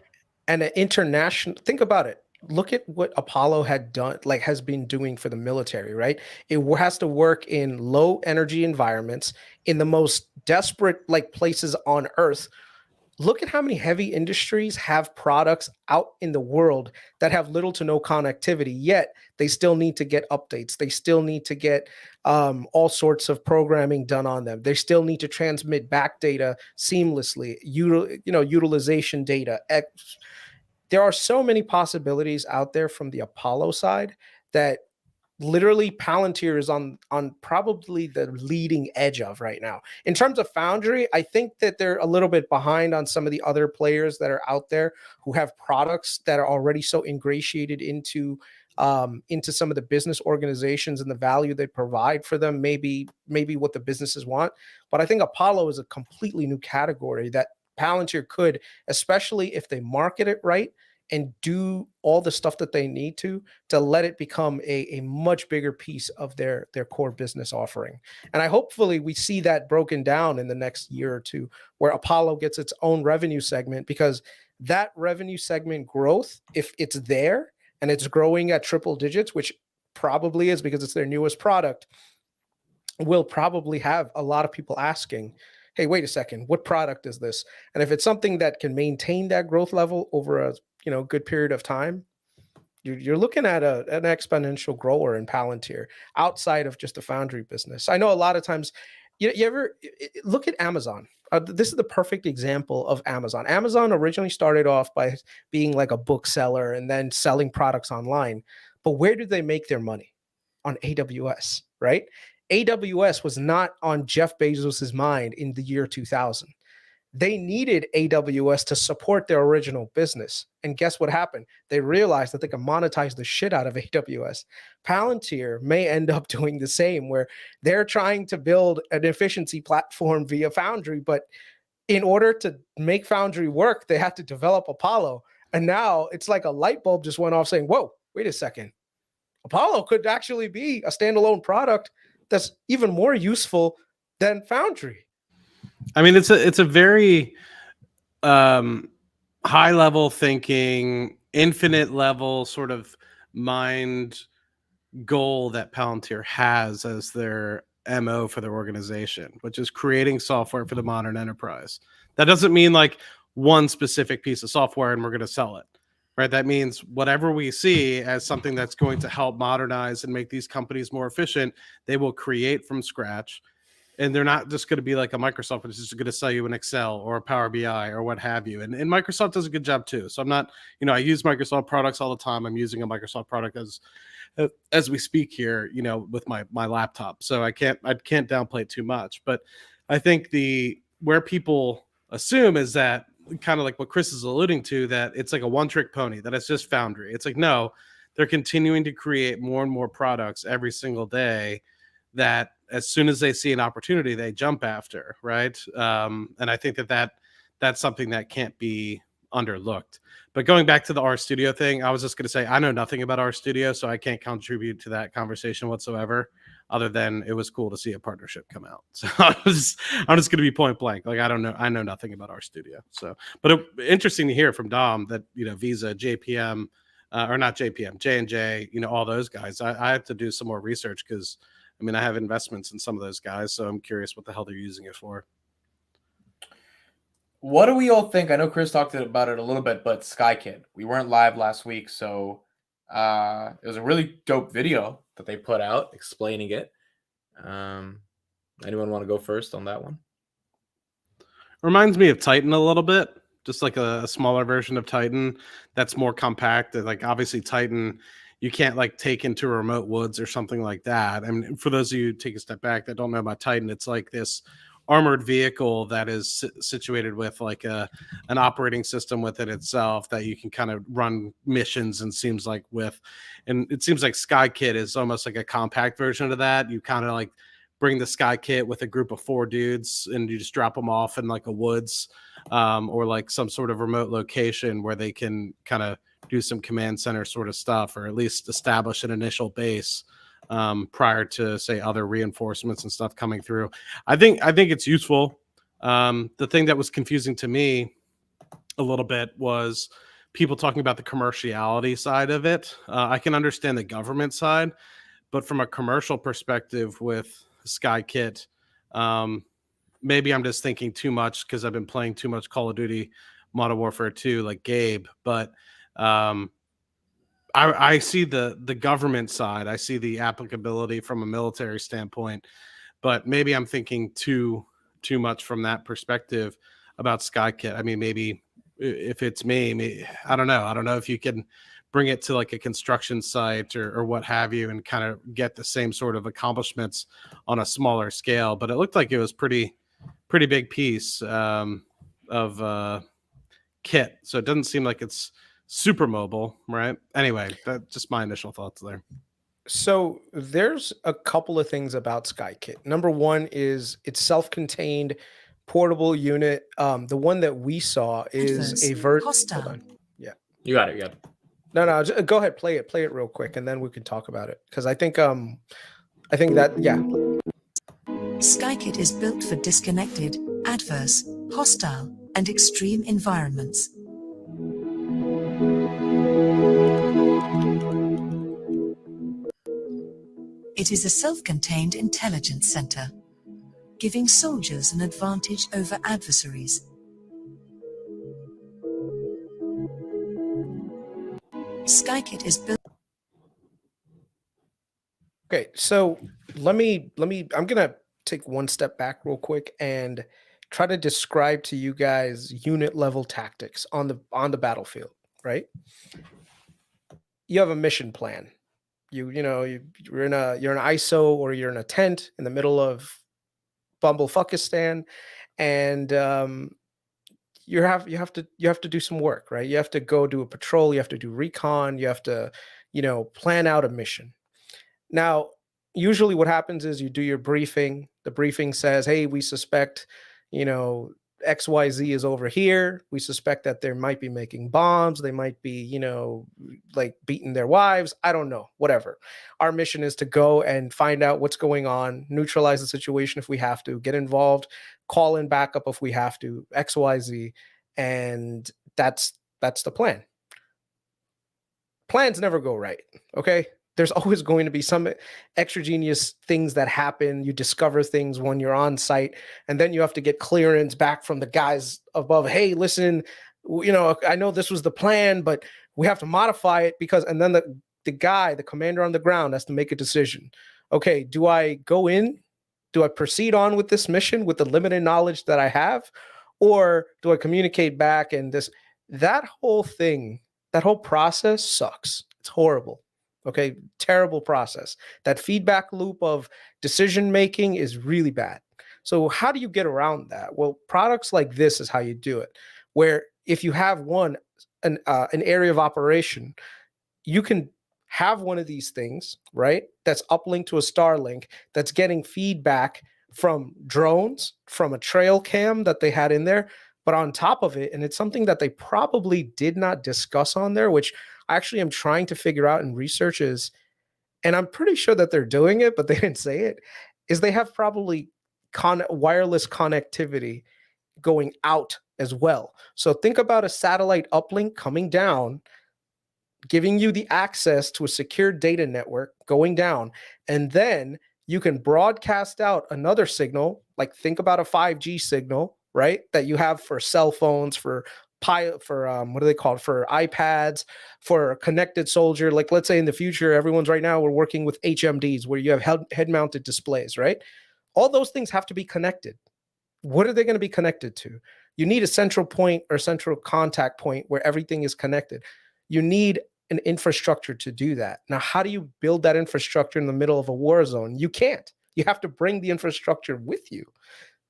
And an international, think about it. Look at what Apollo had done, like has been doing for the military, right? It has to work in low energy environments in the most desperate like places on Earth. Look at how many heavy industries have products out in the world that have little to no connectivity, yet they still need to get updates. They still need to get all sorts of programming done on them. They still need to transmit back data seamlessly, utilization data. There are so many possibilities out there from the Apollo side that literally Palantir is on probably the leading edge of right now. In terms of Foundry, I think that they're a little bit behind on some of the other players that are out there who have products that are already so ingratiated into some of the business organizations and the value they provide for them, maybe what the businesses want. But I think Apollo is a completely new category that Palantir could, especially if they market it right and do all the stuff that they need to let it become a much bigger piece of their core business offering. And hopefully we see that broken down in the next year or two, where Apollo gets its own revenue segment, because that revenue segment growth, if it's there and it's growing at triple digits, which probably is because it's their newest product, will probably have a lot of people asking, hey, wait a second, what product is this? And if it's something that can maintain that growth level over a good period of time, you're looking at an exponential grower in Palantir outside of just the Foundry business. I know a lot of times, you ever look at Amazon. This is the perfect example of Amazon. Amazon originally started off by being like a bookseller and then selling products online. But where did they make their money? On AWS, right? AWS was not on Jeff Bezos's mind in the year 2000. They needed AWS to support their original business. And guess what happened? They realized that they can monetize the shit out of AWS. Palantir may end up doing the same, where they're trying to build an efficiency platform via Foundry, but in order to make Foundry work, they had to develop Apollo. And now it's like a light bulb just went off saying, whoa, wait a second. Apollo could actually be a standalone product that's even more useful than Foundry. I mean, it's a very high level thinking, infinite level sort of mind goal that Palantir has as their MO for their organization, which is creating software for the modern enterprise. That doesn't mean like one specific piece of software and we're going to sell it, right? That means whatever we see as something that's going to help modernize and make these companies more efficient, they will create from scratch. And they're not just going to be like a Microsoft, which is just going to sell you an Excel or a Power BI or what have you. And Microsoft does a good job too. So I'm not, I use Microsoft products all the time. I'm using a Microsoft product as we speak here, with my laptop. So I can't downplay it too much. But I think where people assume is that kind of like what Chris is alluding to, that it's like a one-trick pony, that it's just Foundry. It's like, no, they're continuing to create more and more products every single day that as soon as they see an opportunity, they jump after, right? And I think that's something that can't be underlooked. But going back to the RStudio thing, I was just going to say, I know nothing about RStudio, so I can't contribute to that conversation whatsoever, other than it was cool to see a partnership come out. So I'm just going to be point blank. Like, I know nothing about RStudio. So, but interesting to hear from Dom that, Visa, JPM, or not JPM, J&J, all those guys. I have to do some more research because, I have investments in some of those guys, so I'm curious what the hell they're using it for. What do we all think? I know Chris talked about it a little bit, but SkyKit. We weren't live last week, so it was a really dope video that they put out explaining it. Anyone want to go first on that one? Reminds me of Titan a little bit, just like a smaller version of Titan that's more compact. Like, obviously Titan, you can't like take into remote woods or something like that. For those of you who take a step back that don't know about Titan, it's like this armored vehicle that is situated with like an operating system within itself that you can kind of run missions, and it seems like SkyKit is almost like a compact version of that. You kind of like bring the SkyKit with a group of 4 dudes and you just drop them off in like a woods or like some sort of remote location where they can kind of do some command center sort of stuff, or at least establish an initial base prior to, say, other reinforcements and stuff coming through. I think it's useful. The thing that was confusing to me a little bit was people talking about the commerciality side of it. I can understand the government side, but from a commercial perspective with SkyKit, maybe I'm just thinking too much because I've been playing too much Call of Duty Modern Warfare 2 like Gabe, but I see the government side. I see the applicability from a military standpoint, but maybe I'm thinking too much from that perspective about SkyKit. Maybe if it's me, I don't know. I don't know if you can bring it to like a construction site or what have you and kind of get the same sort of accomplishments on a smaller scale. But it looked like it was pretty big piece of kit. So it doesn't seem like it's super mobile, right? Anyway, that's just my initial thoughts there. So there's a couple of things about SkyKit. Number one is it's self-contained portable unit. The one that we saw is a Hold on. Yeah. You got it. No, just, go ahead, play it real quick, and then we can talk about it. Because I think that, yeah. SkyKit is built for disconnected, adverse, hostile, and extreme environments. It is a self-contained intelligence center, giving soldiers an advantage over adversaries. SkyKit is built. Okay, so let me I'm gonna take one step back real quick and try to describe to you guys unit level tactics on the battlefield, right? You have a mission plan. You're in an ISO, or you're in a tent in the middle of Bumblefuckistan, and you have to do some work, right? You have to go do a patrol, you have to do recon, you have to, plan out a mission. Now, usually what happens is you do your briefing. The briefing says, hey, we suspect, XYZ is over here. We suspect that they might be making bombs. They might be, like beating their wives. I don't know, whatever. Our mission is to go and find out what's going on, neutralize the situation if we have to, get involved, call in backup if we have to, XYZ. And that's the plan. Plans never go right. Okay. There's always going to be some extraneous things that happen. You discover things when you're on site, and then you have to get clearance back from the guys above. Hey, listen, I know this was the plan, but we have to modify it because, and then the commander on the ground has to make a decision. Okay, do I go in? Do I proceed on with this mission with the limited knowledge that I have? Or do I communicate back? And that whole thing, that whole process sucks. It's horrible. Okay, terrible process. That feedback loop of decision making is really bad. So how do you get around that? Well, products like this is how you do it. Where if you have an area of operation, you can have one of these things, right? That's uplinked to a Starlink that's getting feedback from drones, from a trail cam that they had in there. But on top of it, and it's something that they probably did not discuss on there, which I actually am trying to figure out in research is, and I'm pretty sure that they're doing it, but they didn't say it, is they have probably wireless connectivity going out as well. So think about a satellite uplink coming down, giving you the access to a secure data network going down, and then you can broadcast out another signal, like think about a 5G signal, right? That you have for cell phones, for what do they call it? For iPads, for connected soldier. Like let's say in the future, we're working with HMDs where you have head-mounted displays, right? All those things have to be connected. What are they going to be connected to? You need a central point or central contact point where everything is connected. You need an infrastructure to do that. Now, how do you build that infrastructure in the middle of a war zone? You can't. You have to bring the infrastructure with you.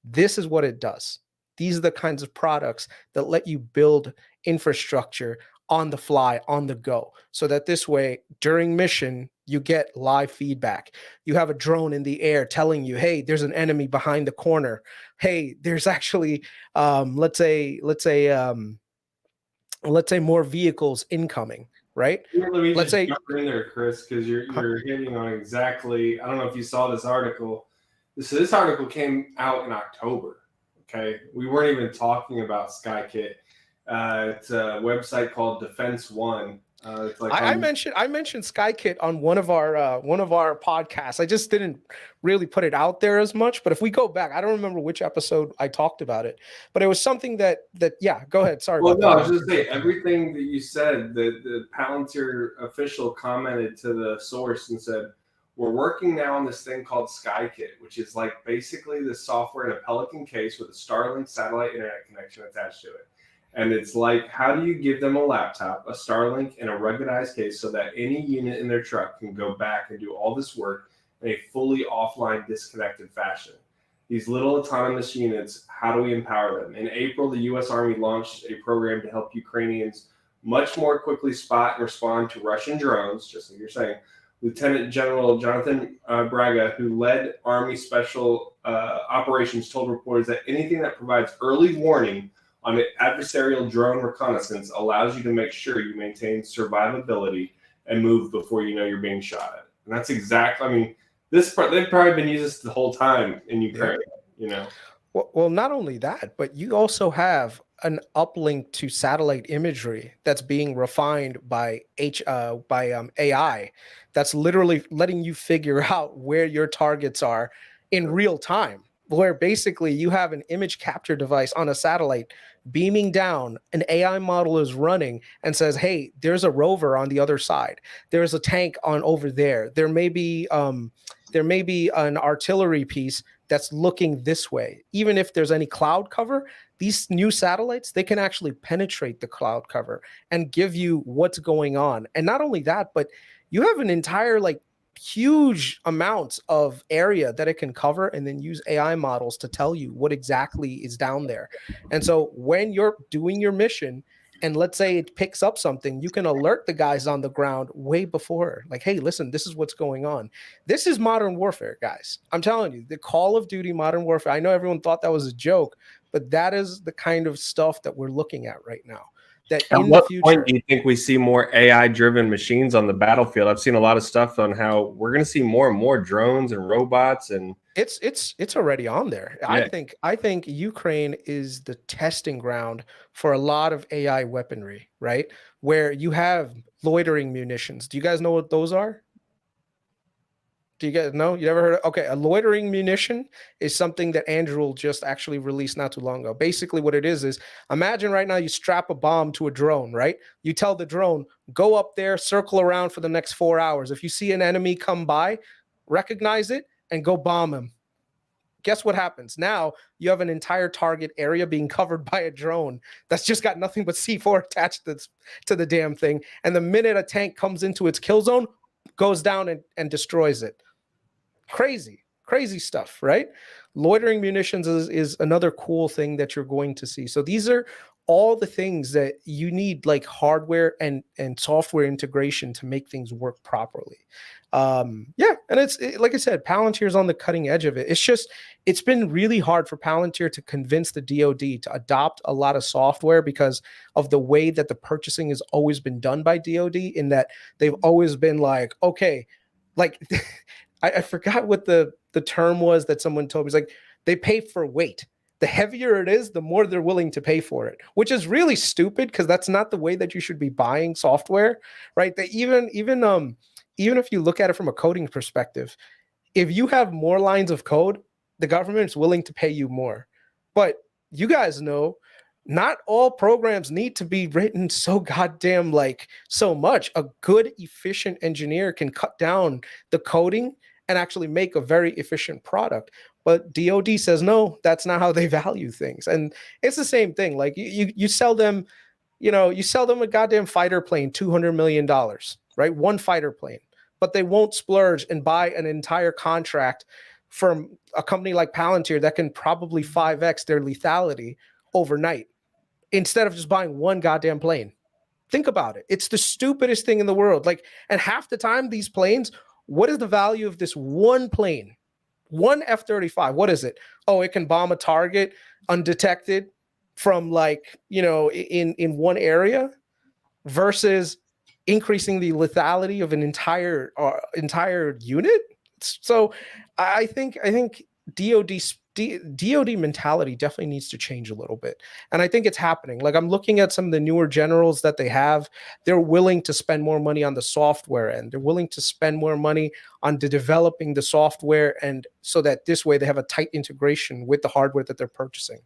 This is what it does. These are the kinds of products that let you build infrastructure on the fly, on the go, so that this way, during mission, you get live feedback. You have a drone in the air telling you, hey, there's an enemy behind the corner. Hey, there's actually, let's say more vehicles incoming. Right? Let me Let's just say jump in there, Chris, because you're hitting on exactly. I don't know if you saw this article. So this article came out in October. Okay, we weren't even talking about SkyKit. It's a website called Defense One. It's like I mentioned SkyKit on one of our podcasts. I just didn't really put it out there as much. But if we go back, I don't remember which episode I talked about it, but it was something that yeah. Go ahead. Sorry. Well, about no, that. I was just saying everything that you said. The Palantir official commented to the source and said, "We're working now on this thing called SkyKit, which is like basically the software in a Pelican case with a Starlink satellite internet connection attached to it." And it's like, how do you give them a laptop, a Starlink, and a ruggedized case so that any unit in their truck can go back and do all this work in a fully offline, disconnected fashion? These little autonomous units, how do we empower them? In April, the U.S. Army launched a program to help Ukrainians much more quickly spot and respond to Russian drones, just like you're saying. Lieutenant General Jonathan Braga, who led Army Special Operations, told reporters that anything that provides early warning on an adversarial drone reconnaissance allows you to make sure you maintain survivability and move before you know you're being shot at. And that's exactly, I mean, they've probably been using this the whole time in Ukraine, Well, not only that, but you also have an uplink to satellite imagery that's being refined by AI. That's literally letting you figure out where your targets are in real time. Where basically you have an image capture device on a satellite beaming down, an AI model is running and says, hey, there's a rover on the other side. There's a tank on over there. There may be an artillery piece that's looking this way. Even if there's any cloud cover, these new satellites, they can actually penetrate the cloud cover and give you what's going on. And not only that, but you have an entire huge amounts of area that it can cover, and then use AI models to tell you what exactly is down there. And so when you're doing your mission, and let's say it picks up something, you can alert the guys on the ground way before, like, hey, listen, this is what's going on. This is modern warfare, guys. I'm telling you, the Call of Duty Modern Warfare, I know everyone thought that was a joke, but that is the kind of stuff that we're looking at right now. That at in what the future, point do you think we see more AI-driven machines on the battlefield? I've seen a lot of stuff on how we're going to see more and more drones and robots, and it's already on there. Yeah. I think Ukraine is the testing ground for a lot of AI weaponry, right? Where you have loitering munitions. Do you guys know what those are? Do you guys know? You ever heard of, okay, a loitering munition is something that Andrew just actually released not too long ago. Basically what it is imagine right now you strap a bomb to a drone, right? You tell the drone, go up there, circle around for the next 4 hours. If you see an enemy come by, recognize it and go bomb him. Guess what happens? Now you have an entire target area being covered by a drone that's just got nothing but C4 attached to the damn thing. And the minute a tank comes into its kill zone, goes down and destroys it. Crazy stuff, right? Loitering munitions is another cool thing that you're going to see. So these are all the things that you need, like hardware and software integration to make things work properly. And like I said, Palantir is on the cutting edge of it. It's been really hard for Palantir to convince the DoD to adopt a lot of software because of the way that the purchasing has always been done by DoD, in that they've always been like, okay, like I forgot what the term was that someone told me. It's like they pay for weight. The heavier it is, the more they're willing to pay for it, which is really stupid because that's not the way that you should be buying software, right? That even if you look at it from a coding perspective, if you have more lines of code, the government is willing to pay you more. But you guys know, not all programs need to be written so goddamn so much. A good, efficient engineer can cut down the coding and actually make a very efficient product. But DoD says, no, that's not how they value things. And it's the same thing. Like you sell them, you sell them a goddamn fighter plane, $200 million, right? One fighter plane, but they won't splurge and buy an entire contract from a company like Palantir that can probably 5x their lethality overnight instead of just buying one goddamn plane. Think about it. It's the stupidest thing in the world. And half the time these planes, what is the value of this one plane? One F-35, what is it? Oh, it can bomb a target undetected from in one area versus increasing the lethality of an entire unit. So I think DoD mentality definitely needs to change a little bit. And I think it's happening. Like, I'm looking at some of the newer generals that they have. They're willing to spend more money on the software end. They're willing to spend more money on developing the software, and so that this way they have a tight integration with the hardware that they're purchasing.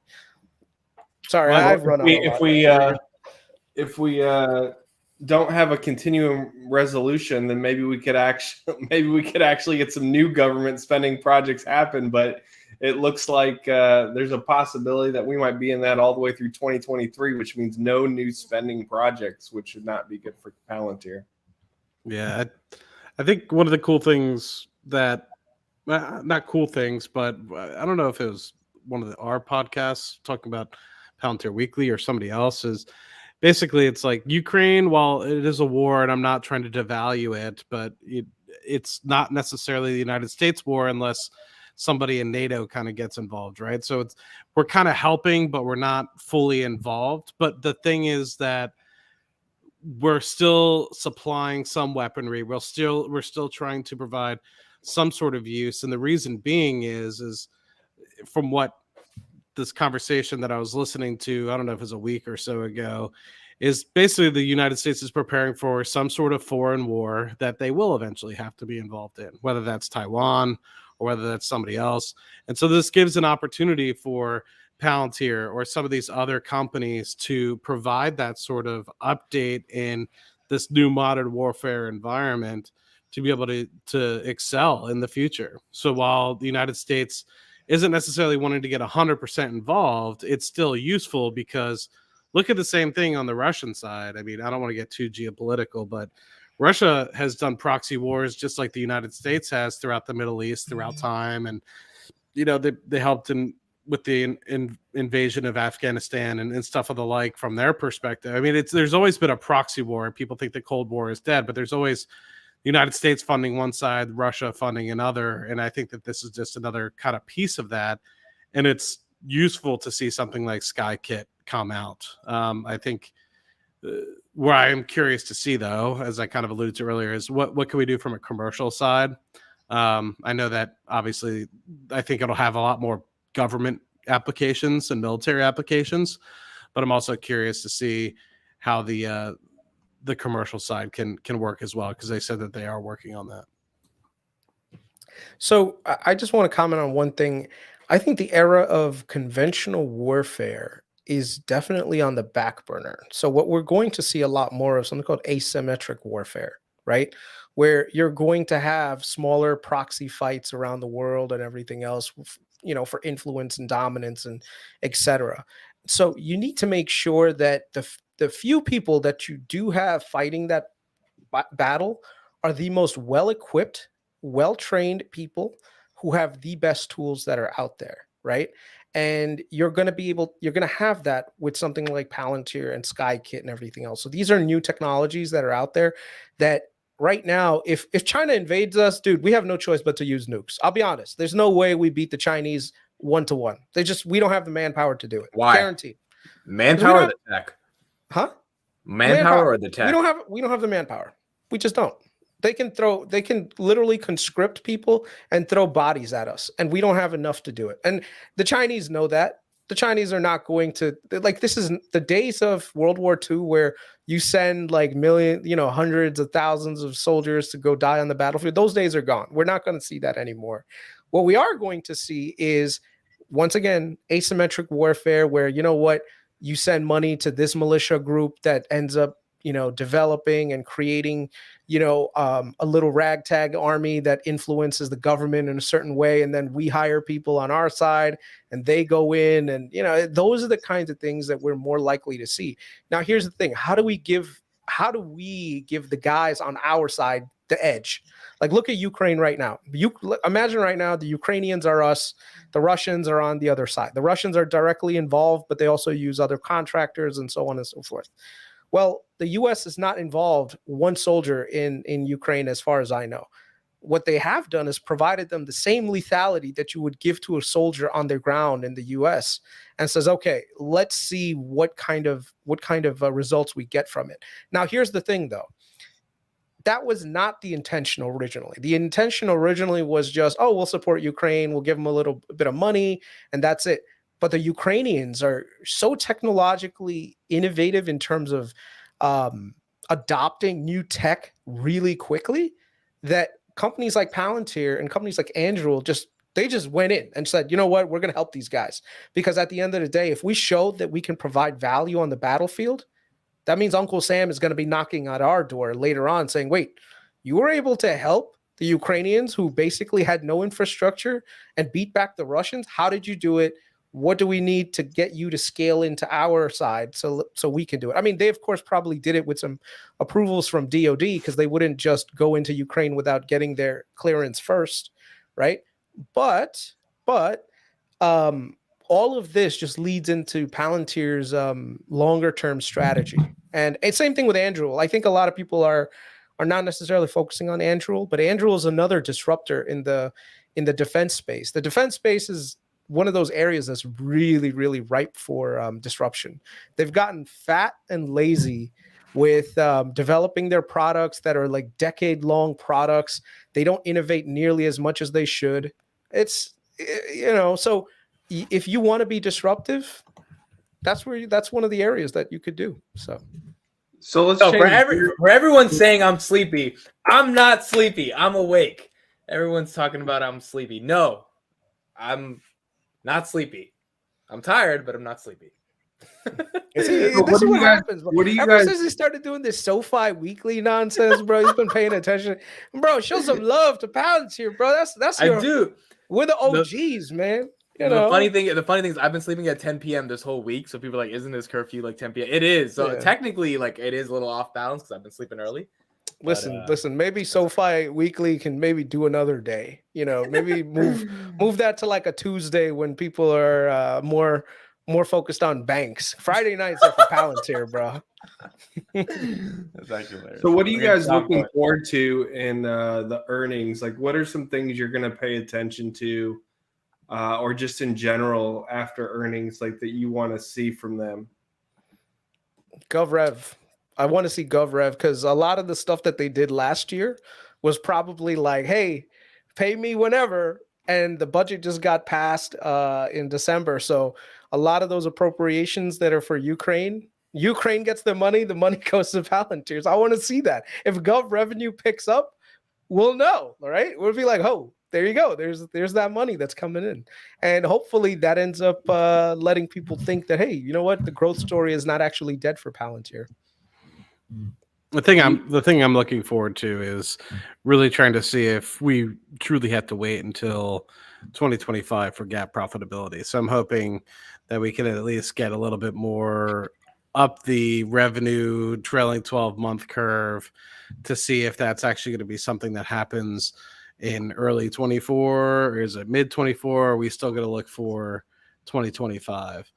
Sorry, well, I've run on a lot. If we don't have a continuum resolution, then maybe we could actually get some new government spending projects happen. But it looks like there's a possibility that we might be in that all the way through 2023, which means no new spending projects, which should not be good for Palantir. Yeah, I think one of the cool things that, not cool things, but I don't know if it was one of our podcasts talking about Palantir Weekly or somebody else's. Basically, it's like Ukraine, while it is a war, and I'm not trying to devalue it, but it's not necessarily the United States war unless somebody in NATO kind of gets involved, right? So we're kind of helping, but we're not fully involved. But the thing is that we're still supplying some weaponry. We're still trying to provide some sort of use, and the reason being is from what this conversation that I was listening to, I don't know if it was a week or so ago, is basically the United States is preparing for some sort of foreign war that they will eventually have to be involved in, whether that's Taiwan or whether that's somebody else. And so this gives an opportunity for Palantir or some of these other companies to provide that sort of update in this new modern warfare environment to be able to excel in the future. So while the United States isn't necessarily wanting to get 100% involved, it's still useful because look at the same thing on the Russian side. I mean, I don't want to get too geopolitical, but Russia has done proxy wars just like the United States has throughout the Middle East throughout time. And, they helped with the invasion of Afghanistan and stuff of the like from their perspective. I mean, there's always been a proxy war. People think the Cold War is dead, but there's always the United States funding one side, Russia funding another. And I think that this is just another kind of piece of that. And it's useful to see something like SkyKit come out. I think where I am curious to see, though, as I kind of alluded to earlier, is what can we do from a commercial side? I know that obviously I think it'll have a lot more government applications and military applications, but I'm also curious to see how the commercial side can work as well, because they said that they are working on that. So I just want to comment on one thing. I think the era of conventional warfare is definitely on the back burner. So what we're going to see a lot more of something called asymmetric warfare, right? Where you're going to have smaller proxy fights around the world and everything else, for influence and dominance and etc. So you need to make sure that the few people that you do have fighting that battle are the most well equipped, well trained people who have the best tools that are out there, right? And you're going to you're going to have that with something like Palantir and SkyKit and everything else. So these are new technologies that are out there that right now, if China invades us, dude, we have no choice but to use nukes. I'll be honest. There's no way we beat the Chinese 1-to-1. We don't have the manpower to do it. Why? Guaranteed. Manpower or the tech? Huh? Manpower or the tech? We don't have the manpower. We just don't. They can literally conscript people and throw bodies at us, and we don't have enough to do it. And the Chinese know that. The Chinese are not going to, like, this is the days of World War II where you send like hundreds of thousands of soldiers to go die on the battlefield. Those days are gone. We're not going to see that anymore. What we are going to see is, once again, asymmetric warfare where, you send money to this militia group that ends up, developing and creating, a little ragtag army that influences the government in a certain way. And then we hire people on our side and they go in and, those are the kinds of things that we're more likely to see. Now, here's the thing. How do we give the guys on our side the edge? Like, look at Ukraine right now. Imagine right now the Ukrainians are us, the Russians are on the other side. The Russians are directly involved, but they also use other contractors and so on and so forth. Well, the U.S. is not involved one soldier in Ukraine, as far as I know. What they have done is provided them the same lethality that you would give to a soldier on the ground in the U.S. and says, okay, let's see what kind of results we get from it. Now, here's the thing, though. That was not the intention originally. The intention originally was just, we'll support Ukraine, we'll give them a little bit of money, and that's it. But the Ukrainians are so technologically innovative in terms of adopting new tech really quickly that companies like Palantir and companies like Anduril just went in and said, you know what, we're going to help these guys. Because at the end of the day, if we showed that we can provide value on the battlefield, that means Uncle Sam is going to be knocking at our door later on saying, wait, you were able to help the Ukrainians who basically had no infrastructure and beat back the Russians? How did you do it? What do we need to get you to scale into our side so we can do it? I mean, they, of course, probably did it with some approvals from DOD because they wouldn't just go into Ukraine without getting their clearance first, right? But all of this just leads into Palantir's longer-term strategy. And same thing with Anduril. I think a lot of people are not necessarily focusing on Anduril, but Anduril is another disruptor in the defense space. The defense space is one of those areas that's really, really ripe for disruption. They've gotten fat and lazy with developing their products that are like decade-long products. They don't innovate nearly as much as they should. It's, so if you want to be disruptive, that's one of the areas that you could do. So let's for everyone saying I'm sleepy, I'm not sleepy. I'm awake. Everyone's talking about I'm sleepy. No, I'm not sleepy. I'm tired, but I'm not sleepy. This is what happens. Ever since he started doing this SoFi weekly nonsense, bro, he's been paying attention. Bro, show some love to Palantir, bro. I do. We're the OGs, man. The funny thing is I've been sleeping at 10 p.m. this whole week. So people are like, isn't this curfew like 10 p.m.? It is. So technically, like, it is a little off balance because I've been sleeping early. Listen. Maybe SoFi Weekly can maybe do another day. Maybe move that to like a Tuesday when people are more focused on banks. Friday nights are for Palantir, bro. That's actually hilarious. So, what are you guys looking forward to in the earnings? Like, what are some things you're going to pay attention to, or just in general after earnings, like that you want to see from them? GovRev. I want to see GovRev because a lot of the stuff that they did last year was probably like, hey, pay me whenever. And the budget just got passed in December. So a lot of those appropriations that are for Ukraine gets the money goes to Palantir. So I want to see that. If Gov revenue picks up, we'll know, all right? We'll be like, oh, there you go. There's that money that's coming in, and hopefully that ends up letting people think that, hey, you know what, the growth story is not actually dead for Palantir. The thing I'm looking forward to is really trying to see if we truly have to wait until 2025 for GAAP profitability. So I'm hoping that we can at least get a little bit more up the revenue trailing 12-month curve to see if that's actually going to be something that happens in early 24, or is it mid 24? Are we still going to look for 2025?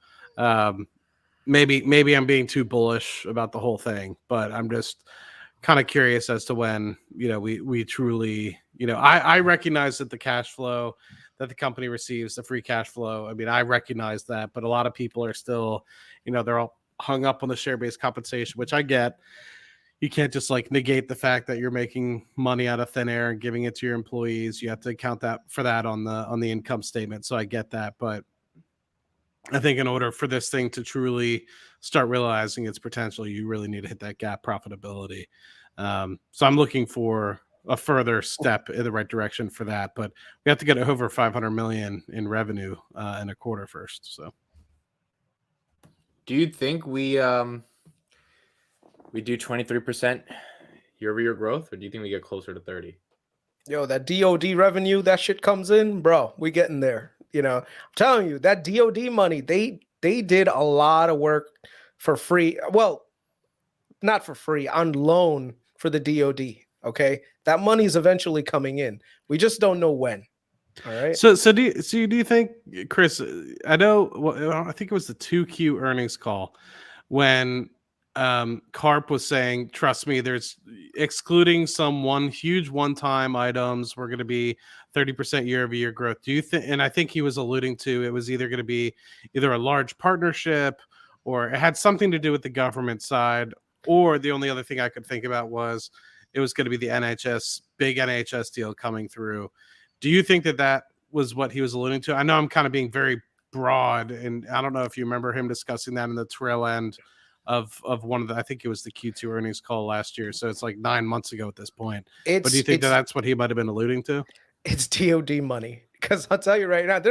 Maybe I'm being too bullish about the whole thing, but I'm just kind of curious as to when, we truly, I recognize that the cash flow that the company receives, the free cash flow, I mean, I recognize that, but a lot of people are still, they're all hung up on the share-based compensation, which I get. You can't just negate the fact that you're making money out of thin air and giving it to your employees. You have to account for that on the income statement. So I get that, but I think in order for this thing to truly start realizing its potential, you really need to hit that GAAP profitability. So I'm looking for a further step in the right direction for that, but we have to get over 500 million in revenue in a quarter first. So, do you think we do 23% year-over-year growth, or do you think we get closer to 30? Yo, that DoD revenue, that shit comes in, bro. We getting there. I'm telling you, that DoD money, they did a lot of work for free. Well, not for free, on loan for the DoD. Okay, that money's eventually coming in. We just don't know when. All right. So do you think, Chris? I know. Well, I think it was the 2Q earnings call when Karp was saying, "Trust me, there's excluding some huge one-time items. We're going to be 30% year-over-year growth." Do you think? And I think he was alluding to it was either going to be either a large partnership or it had something to do with the government side, or the only other thing I could think about was it was going to be the big NHS deal coming through. Do you think that was what he was alluding to? I know I'm kind of being very broad, and I don't know if you remember him discussing that in the trail end of one of I think it was the Q2 earnings call last year. So it's 9 months ago at this point. But do you think that's what he might have been alluding to? It's DoD money. Because I'll tell you right now,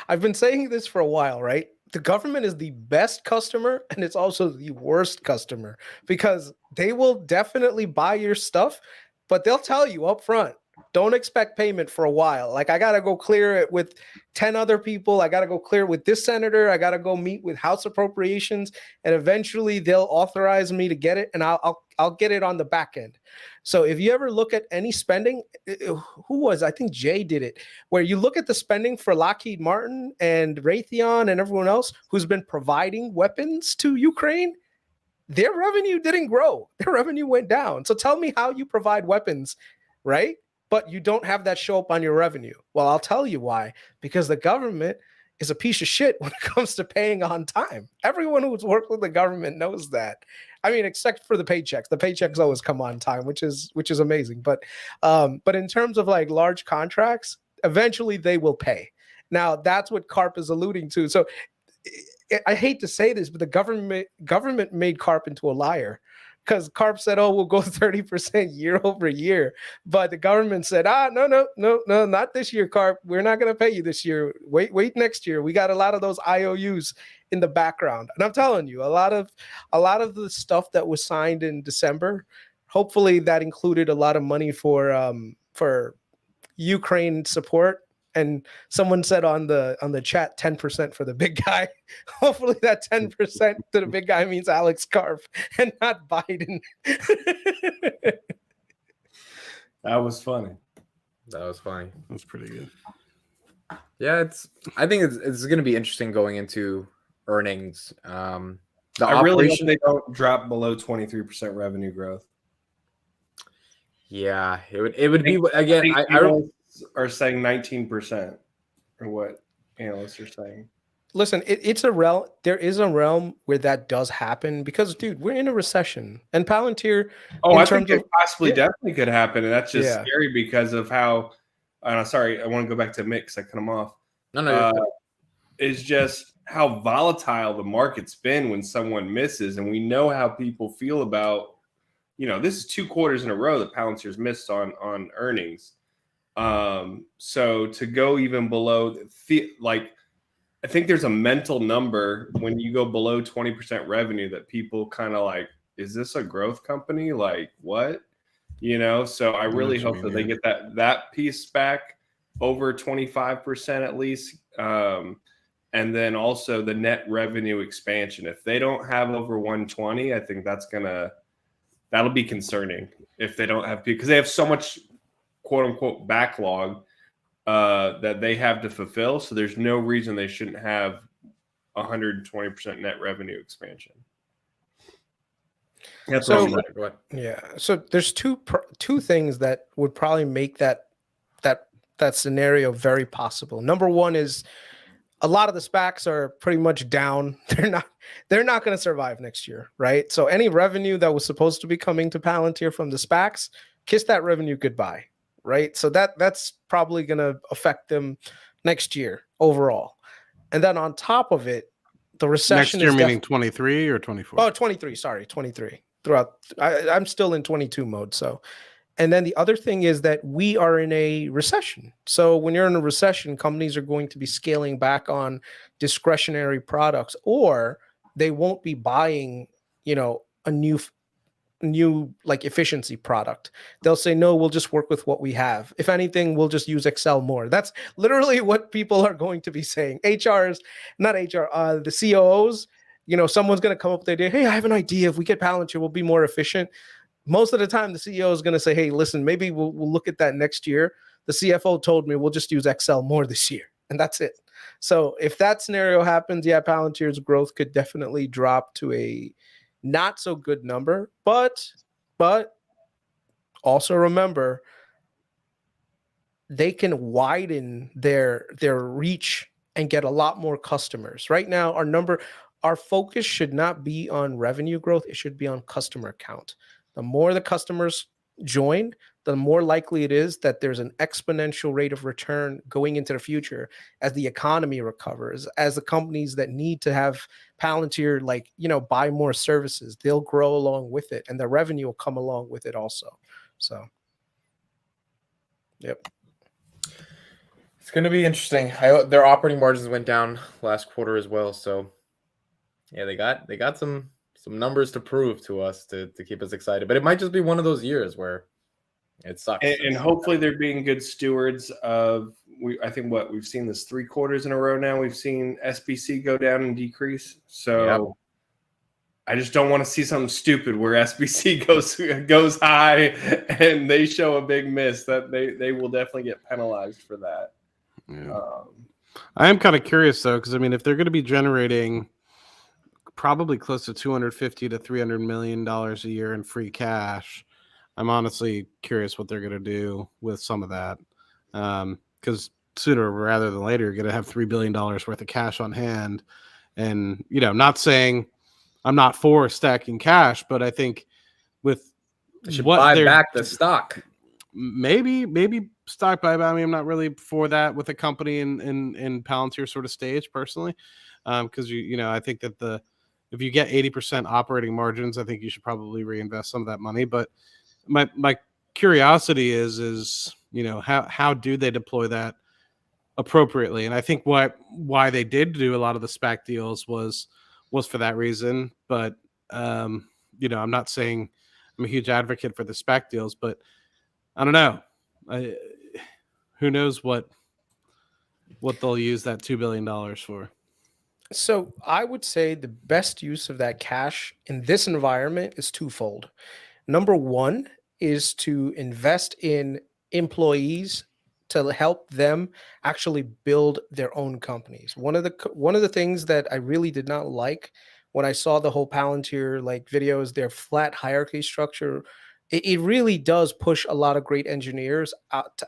I've been saying this for a while, right? The government is the best customer and it's also the worst customer because they will definitely buy your stuff, but they'll tell you up front, don't expect payment for a while. I got to go clear it with 10 other people. I got to go clear it with this senator. I got to go meet with House Appropriations, and eventually they'll authorize me to get it, and I'll get it on the back end. So if you ever look at any spending, I think Jay did it, where you look at the spending for Lockheed Martin and Raytheon and everyone else who's been providing weapons to Ukraine, their revenue didn't grow. Their revenue went down. So tell me how you provide weapons, right? But you don't have that show up on your revenue. Well, I'll tell you why. Because the government is a piece of shit when it comes to paying on time. Everyone who's worked with the government knows that. I mean, except for the paychecks. The paychecks always come on time, which is amazing. But in terms of large contracts, eventually they will pay. Now, that's what Karp is alluding to. So I hate to say this, but the government made Karp into a liar. Because Karp said, "Oh, we'll go 30% year over year," but the government said, no, not this year, Karp. We're not going to pay you this year. Wait next year. We got a lot of those IOUs in the background, and I'm telling you, a lot of the stuff that was signed in December, hopefully that included a lot of money for Ukraine support. And someone said on the chat, 10% for the big guy. Hopefully that 10% to the big guy means Alex Karp and not Biden. That was funny. That was funny. That's pretty good. Yeah, I think it's going to be interesting going into earnings. I really hope they don't drop below 23% revenue growth. Yeah, it would be again. I are saying 19%, or what analysts are saying. Listen, it's a realm. There is a realm where that does happen because, dude, we're in a recession, and Palantir. Oh, I think it possibly definitely could happen, and that's just scary because of how. Sorry, I want to go back to Mick. I cut him off. No. Is just how volatile the market's been when someone misses, and we know how people feel about. This is 2 quarters in a row that Palantir's missed on earnings. So to go even below, like, I think there's a mental number when you go below 20% revenue that people kind of like, is this a growth company? Like what? So I really hope that they get that piece back over 25% at least. And then also the net revenue expansion. If they don't have over 120, I think that'll be concerning if they don't have, because they have so much quote unquote backlog that they have to fulfill. So there's no reason they shouldn't have 120% net revenue expansion. That's So what I'm like. yeah, so there's two things that would probably make that scenario very possible. Number one is a lot of the SPACs are pretty much down. They're not going to survive next year, right? So any revenue that was supposed to be coming to Palantir from the SPACs, kiss that revenue goodbye, right? So that's probably going to affect them next year overall. And then on top of it, the recession next year is meaning 23 or 24. Oh, 23. Sorry, 23. Throughout, I'm still in 22 mode. So, and then the other thing is that we are in a recession. So when you're in a recession, companies are going to be scaling back on discretionary products, or they won't be buying, a new like efficiency product. They'll say, no, we'll just work with what we have. If anything, we'll just use Excel more. That's literally what people are going to be saying. The COOs, someone's going to come up with the idea, hey, I have an idea. If we get Palantir, we'll be more efficient. Most of the time, the CEO is going to say, hey, listen, maybe we'll look at that next year. The CFO told me we'll just use Excel more this year. And that's it. So if that scenario happens, yeah, Palantir's growth could definitely drop to a not so good number. But also remember, they can widen their reach and get a lot more customers. Right now, our focus should not be on revenue growth. It should be on customer count. The more the customers join, the more likely it is that there's an exponential rate of return going into the future as the economy recovers, as the companies that need to have Palantir, buy more services, they'll grow along with it, and the revenue will come along with it also. So, yep. It's going to be interesting. Their operating margins went down last quarter as well. So, yeah, they got some numbers to prove to us to keep us excited. But it might just be one of those years where it sucks. And hopefully they're being good stewards of. I think we've seen this 3 quarters in a row now. We've seen SBC go down and decrease. So yep. I just don't want to see something stupid where SBC goes high and they show a big miss. That they will definitely get penalized for that. Yeah. I am kind of curious though, because if they're going to be generating probably close to $250 to $300 million a year in free cash, I'm honestly curious what they're going to do with some of that. Because sooner rather than later, you're going to have $3 billion worth of cash on hand. And, not saying I'm not for stacking cash, but I think with they should buy back the stock. Maybe stock buyback. I'm not really for that with a company in Palantir sort of stage personally. Because I think that if you get 80% operating margins, I think you should probably reinvest some of that money. But my curiosity is how do they deploy that appropriately? And I think why they did do a lot of the SPAC deals was for that reason. But I'm not saying I'm a huge advocate for the SPAC deals, but I don't know. Who knows what they'll use that $2 billion for? So I would say the best use of that cash in this environment is twofold. Number one is to invest in employees to help them actually build their own companies. One of the things that I really did not like when I saw the whole Palantir videos, their flat hierarchy structure, it really does push a lot of great engineers out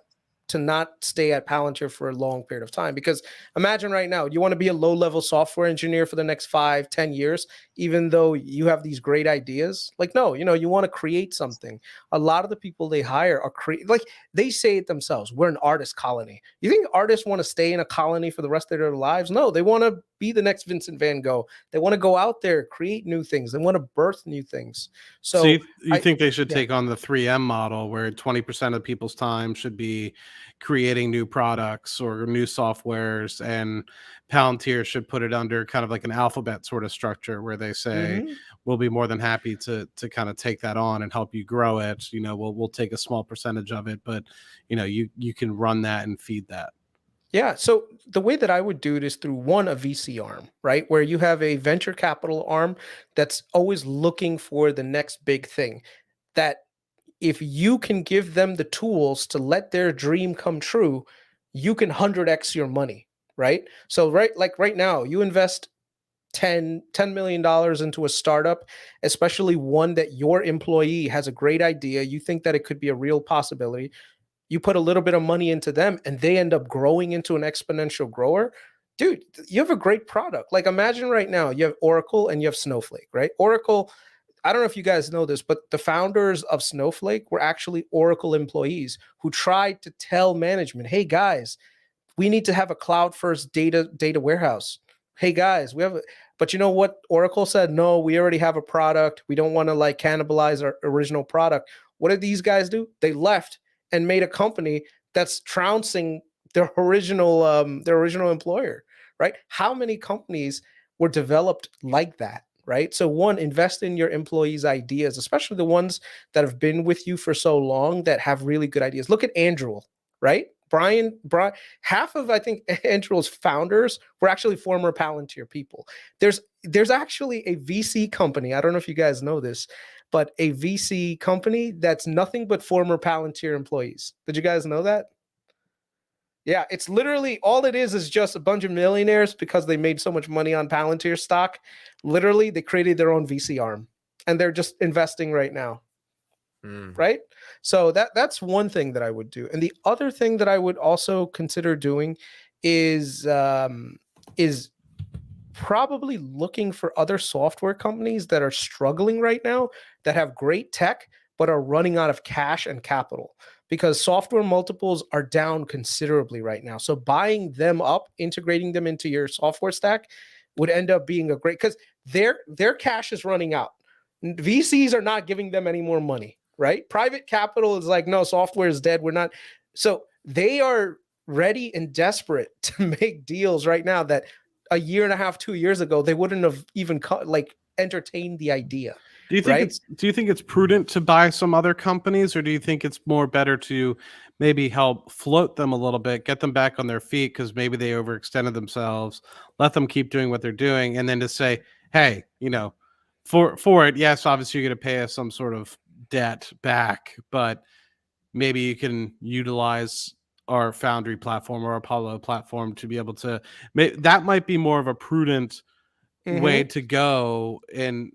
to not stay at Palantir for a long period of time. Because imagine right now, you want to be a low-level software engineer for the next 5-10 years, even though you have these great ideas. No, you want to create something. A lot of the people they hire are they say it themselves, we're an artist colony. You think artists want to stay in a colony for the rest of their lives? No, they want to be the next Vincent Van Gogh. They want to go out there, create new things. They want to birth new things. So you think they should take on the 3M model where 20% of people's time should be creating new products or new softwares, and Palantir should put it under kind of like an alphabet sort of structure where they say, we'll be more than happy to kind of take that on and help you grow it. We'll take a small percentage of it, but you can run that and feed that. Yeah. So the way that I would do it is through a VC arm, right? Where you have a venture capital arm that's always looking for the next big thing. That if you can give them the tools to let their dream come true, you can 100x your money, right? So right now, you invest $10 million into a startup, especially one that your employee has a great idea. You think that it could be a real possibility. You put a little bit of money into them and they end up growing into an exponential grower. Dude, you have a great product. Like imagine right now you have Oracle and you have Snowflake, right? Oracle, I don't know if you guys know this, but the founders of Snowflake were actually Oracle employees who tried to tell management, hey guys, we need to have a cloud first data warehouse. Hey guys, but you know what Oracle said? No, we already have a product. We don't want to like cannibalize our original product. What did these guys do? They left and made a company that's trouncing their original employer, right? How many companies were developed like that, right? So one, invest in your employees' ideas, especially the ones that have been with you for so long that have really good ideas. Look at Anduril, right? Brian, half of I think Anduril's founders were actually former Palantir people. There's actually a VC company. I don't know if you guys know this, but a VC company that's nothing but former Palantir employees. Did you guys know that? Yeah, it's literally all it is just a bunch of millionaires because they made so much money on Palantir stock. Literally, they created their own VC arm and they're just investing right now. Right? So that's one thing that I would do. And the other thing that I would also consider doing is probably looking for other software companies that are struggling right now that have great tech but are running out of cash and capital, because software multiples are down considerably right now. So buying them up, integrating them into your software stack would end up being a great, because their cash is running out. VCs are not giving them any more money, right? Private capital is like, no, software is dead. We're not. So they are ready and desperate to make deals right now that a year and a half, 2 years ago, they wouldn't have even entertained the idea. Do you think it's prudent to buy some other companies, or do you think it's more better to maybe help float them a little bit, get them back on their feet because maybe they overextended themselves, let them keep doing what they're doing, and then to say, hey, for it, yes, obviously you're going to pay us some sort of debt back, but maybe you can utilize our Foundry platform or Apollo platform to be able to that might be more of a prudent way to go, and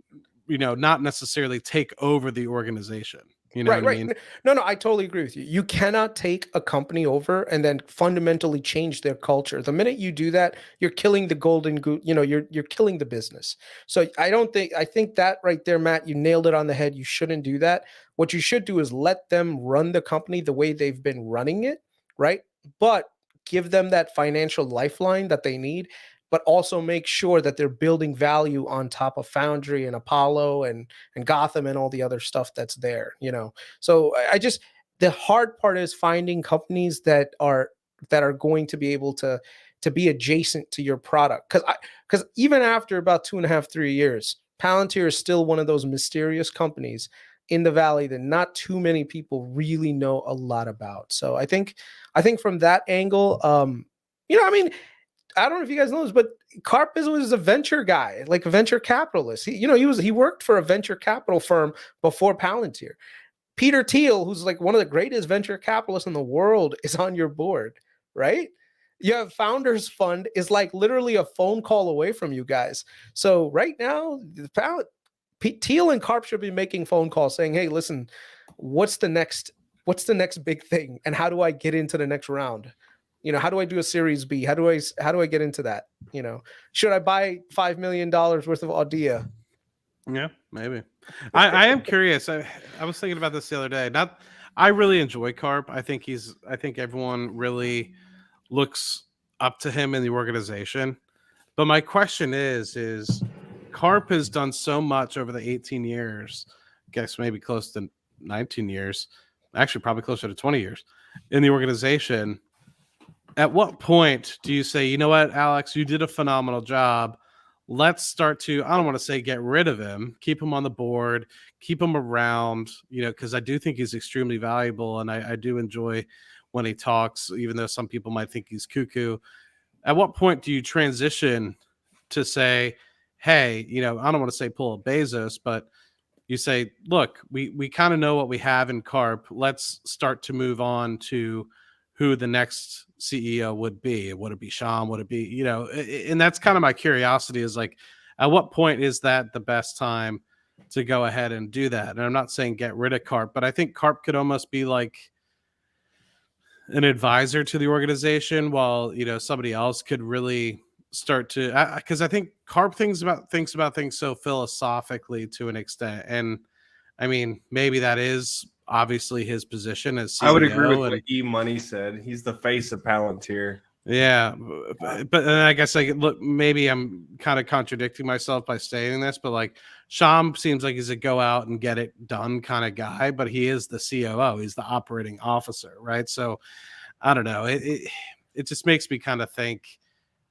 not necessarily take over the organization. What I mean? No, I totally agree with you. You cannot take a company over and then fundamentally change their culture. The minute you do that, you're killing the golden goose. You're killing the business. So I think that right there, Matt, you nailed it on the head. You shouldn't do that. What you should do is let them run the company the way they've been running it, right? But give them that financial lifeline that they need, but also make sure that they're building value on top of Foundry and Apollo and Gotham and all the other stuff that's there, So the hard part is finding companies that are going to be able to be adjacent to your product. Because even after about 2.5, 3 years, Palantir is still one of those mysterious companies in the Valley that not too many people really know a lot about. So I think from that angle, I don't know if you guys know this, but Karp was a venture guy, like a venture capitalist. He worked for a venture capital firm before Palantir. Peter Thiel, who's like one of the greatest venture capitalists in the world, is on your board, right? You have Founders Fund is like literally a phone call away from you guys. So right now, Thiel and Karp should be making phone calls saying, "Hey, listen, what's the next big thing, and how do I get into the next round? How do I do a Series B? How do I get into that? Should I buy $5 million worth of Audea?" Yeah, maybe. I am curious. I was thinking about this the other day. I really enjoy Karp. I think everyone really looks up to him in the organization. But my question is Carp has done so much over the 18 years, I guess maybe close to 19 years, actually probably closer to 20 years in the organization. At what point do you say, you know what, Alex, you did a phenomenal job. Let's start to, I don't want to say get rid of him, keep him on the board, keep him around, because I do think he's extremely valuable. And I do enjoy when he talks, even though some people might think he's cuckoo. At what point do you transition to say, hey, I don't want to say pull a Bezos, but you say, look, we kind of know what we have in Carp. Let's start to move on to who the next CEO would be. Would it be Sean? Would it be, and that's kind of my curiosity is like, at what point is that the best time to go ahead and do that? And I'm not saying get rid of Carp, but I think Carp could almost be like an advisor to the organization while, somebody else could really start to, because I think Carp thinks about things so philosophically to an extent. And I mean, maybe that is obviously his position as CEO. I would agree with what E-Money said. He's the face of Palantir. Yeah, but I guess look, maybe I'm kind of contradicting myself by saying this, but like Sham seems like he's a go out and get it done kind of guy, but he is the COO. He's the operating officer, right? So I don't know. It just makes me kind of think,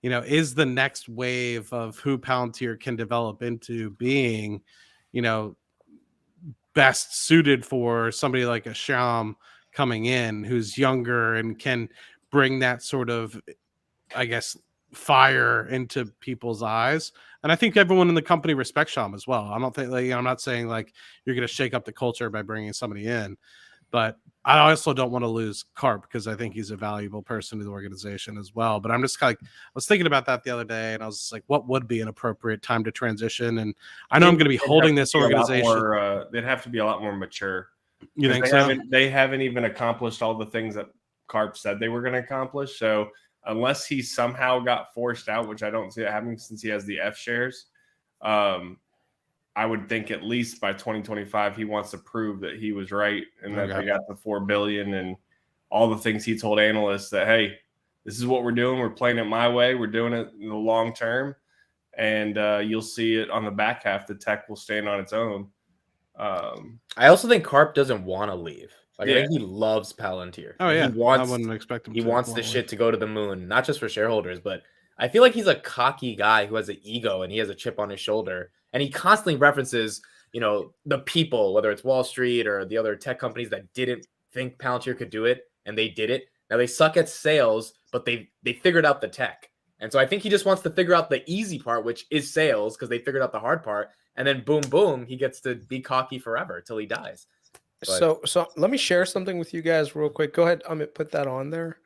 is the next wave of who Palantir can develop into being, best suited for somebody like a Sham coming in who's younger and can bring that sort of, I guess, fire into people's eyes. And I think everyone in the company respects Sham as well. I don't think I'm not saying like you're going to shake up the culture by bringing somebody in, but I also don't want to lose Carp because I think he's a valuable person to the organization as well. But I'm just I was thinking about that the other day, and I was like, what would be an appropriate time to transition? And I know I'm going to be holding this organization. They'd have to be a lot more mature. You think so? They haven't even accomplished all the things that Carp said they were going to accomplish. So unless he somehow got forced out, which I don't see it happening since he has the F shares, I would think at least by 2025 he wants to prove that he was right and that they got the $4 billion and all the things he told analysts that, hey, this is what we're doing. We're playing it my way. We're doing it in the long term, and you'll see it on the back half. The tech will stand on its own. I also think Carp doesn't want to leave. Like, I think he loves Palantir. Oh, yeah. I wouldn't expect him He wants the shit to go to the moon, not just for shareholders, but I feel like he's a cocky guy who has an ego and he has a chip on his shoulder. And he constantly references, the people, whether it's Wall Street or the other tech companies that didn't think Palantir could do it, and they did it. Now they suck at sales, but they figured out the tech. And so I think he just wants to figure out the easy part, which is sales, because they figured out the hard part. And then boom, boom, he gets to be cocky forever till he dies. But... So let me share something with you guys real quick. Go ahead, Amit, put that on there.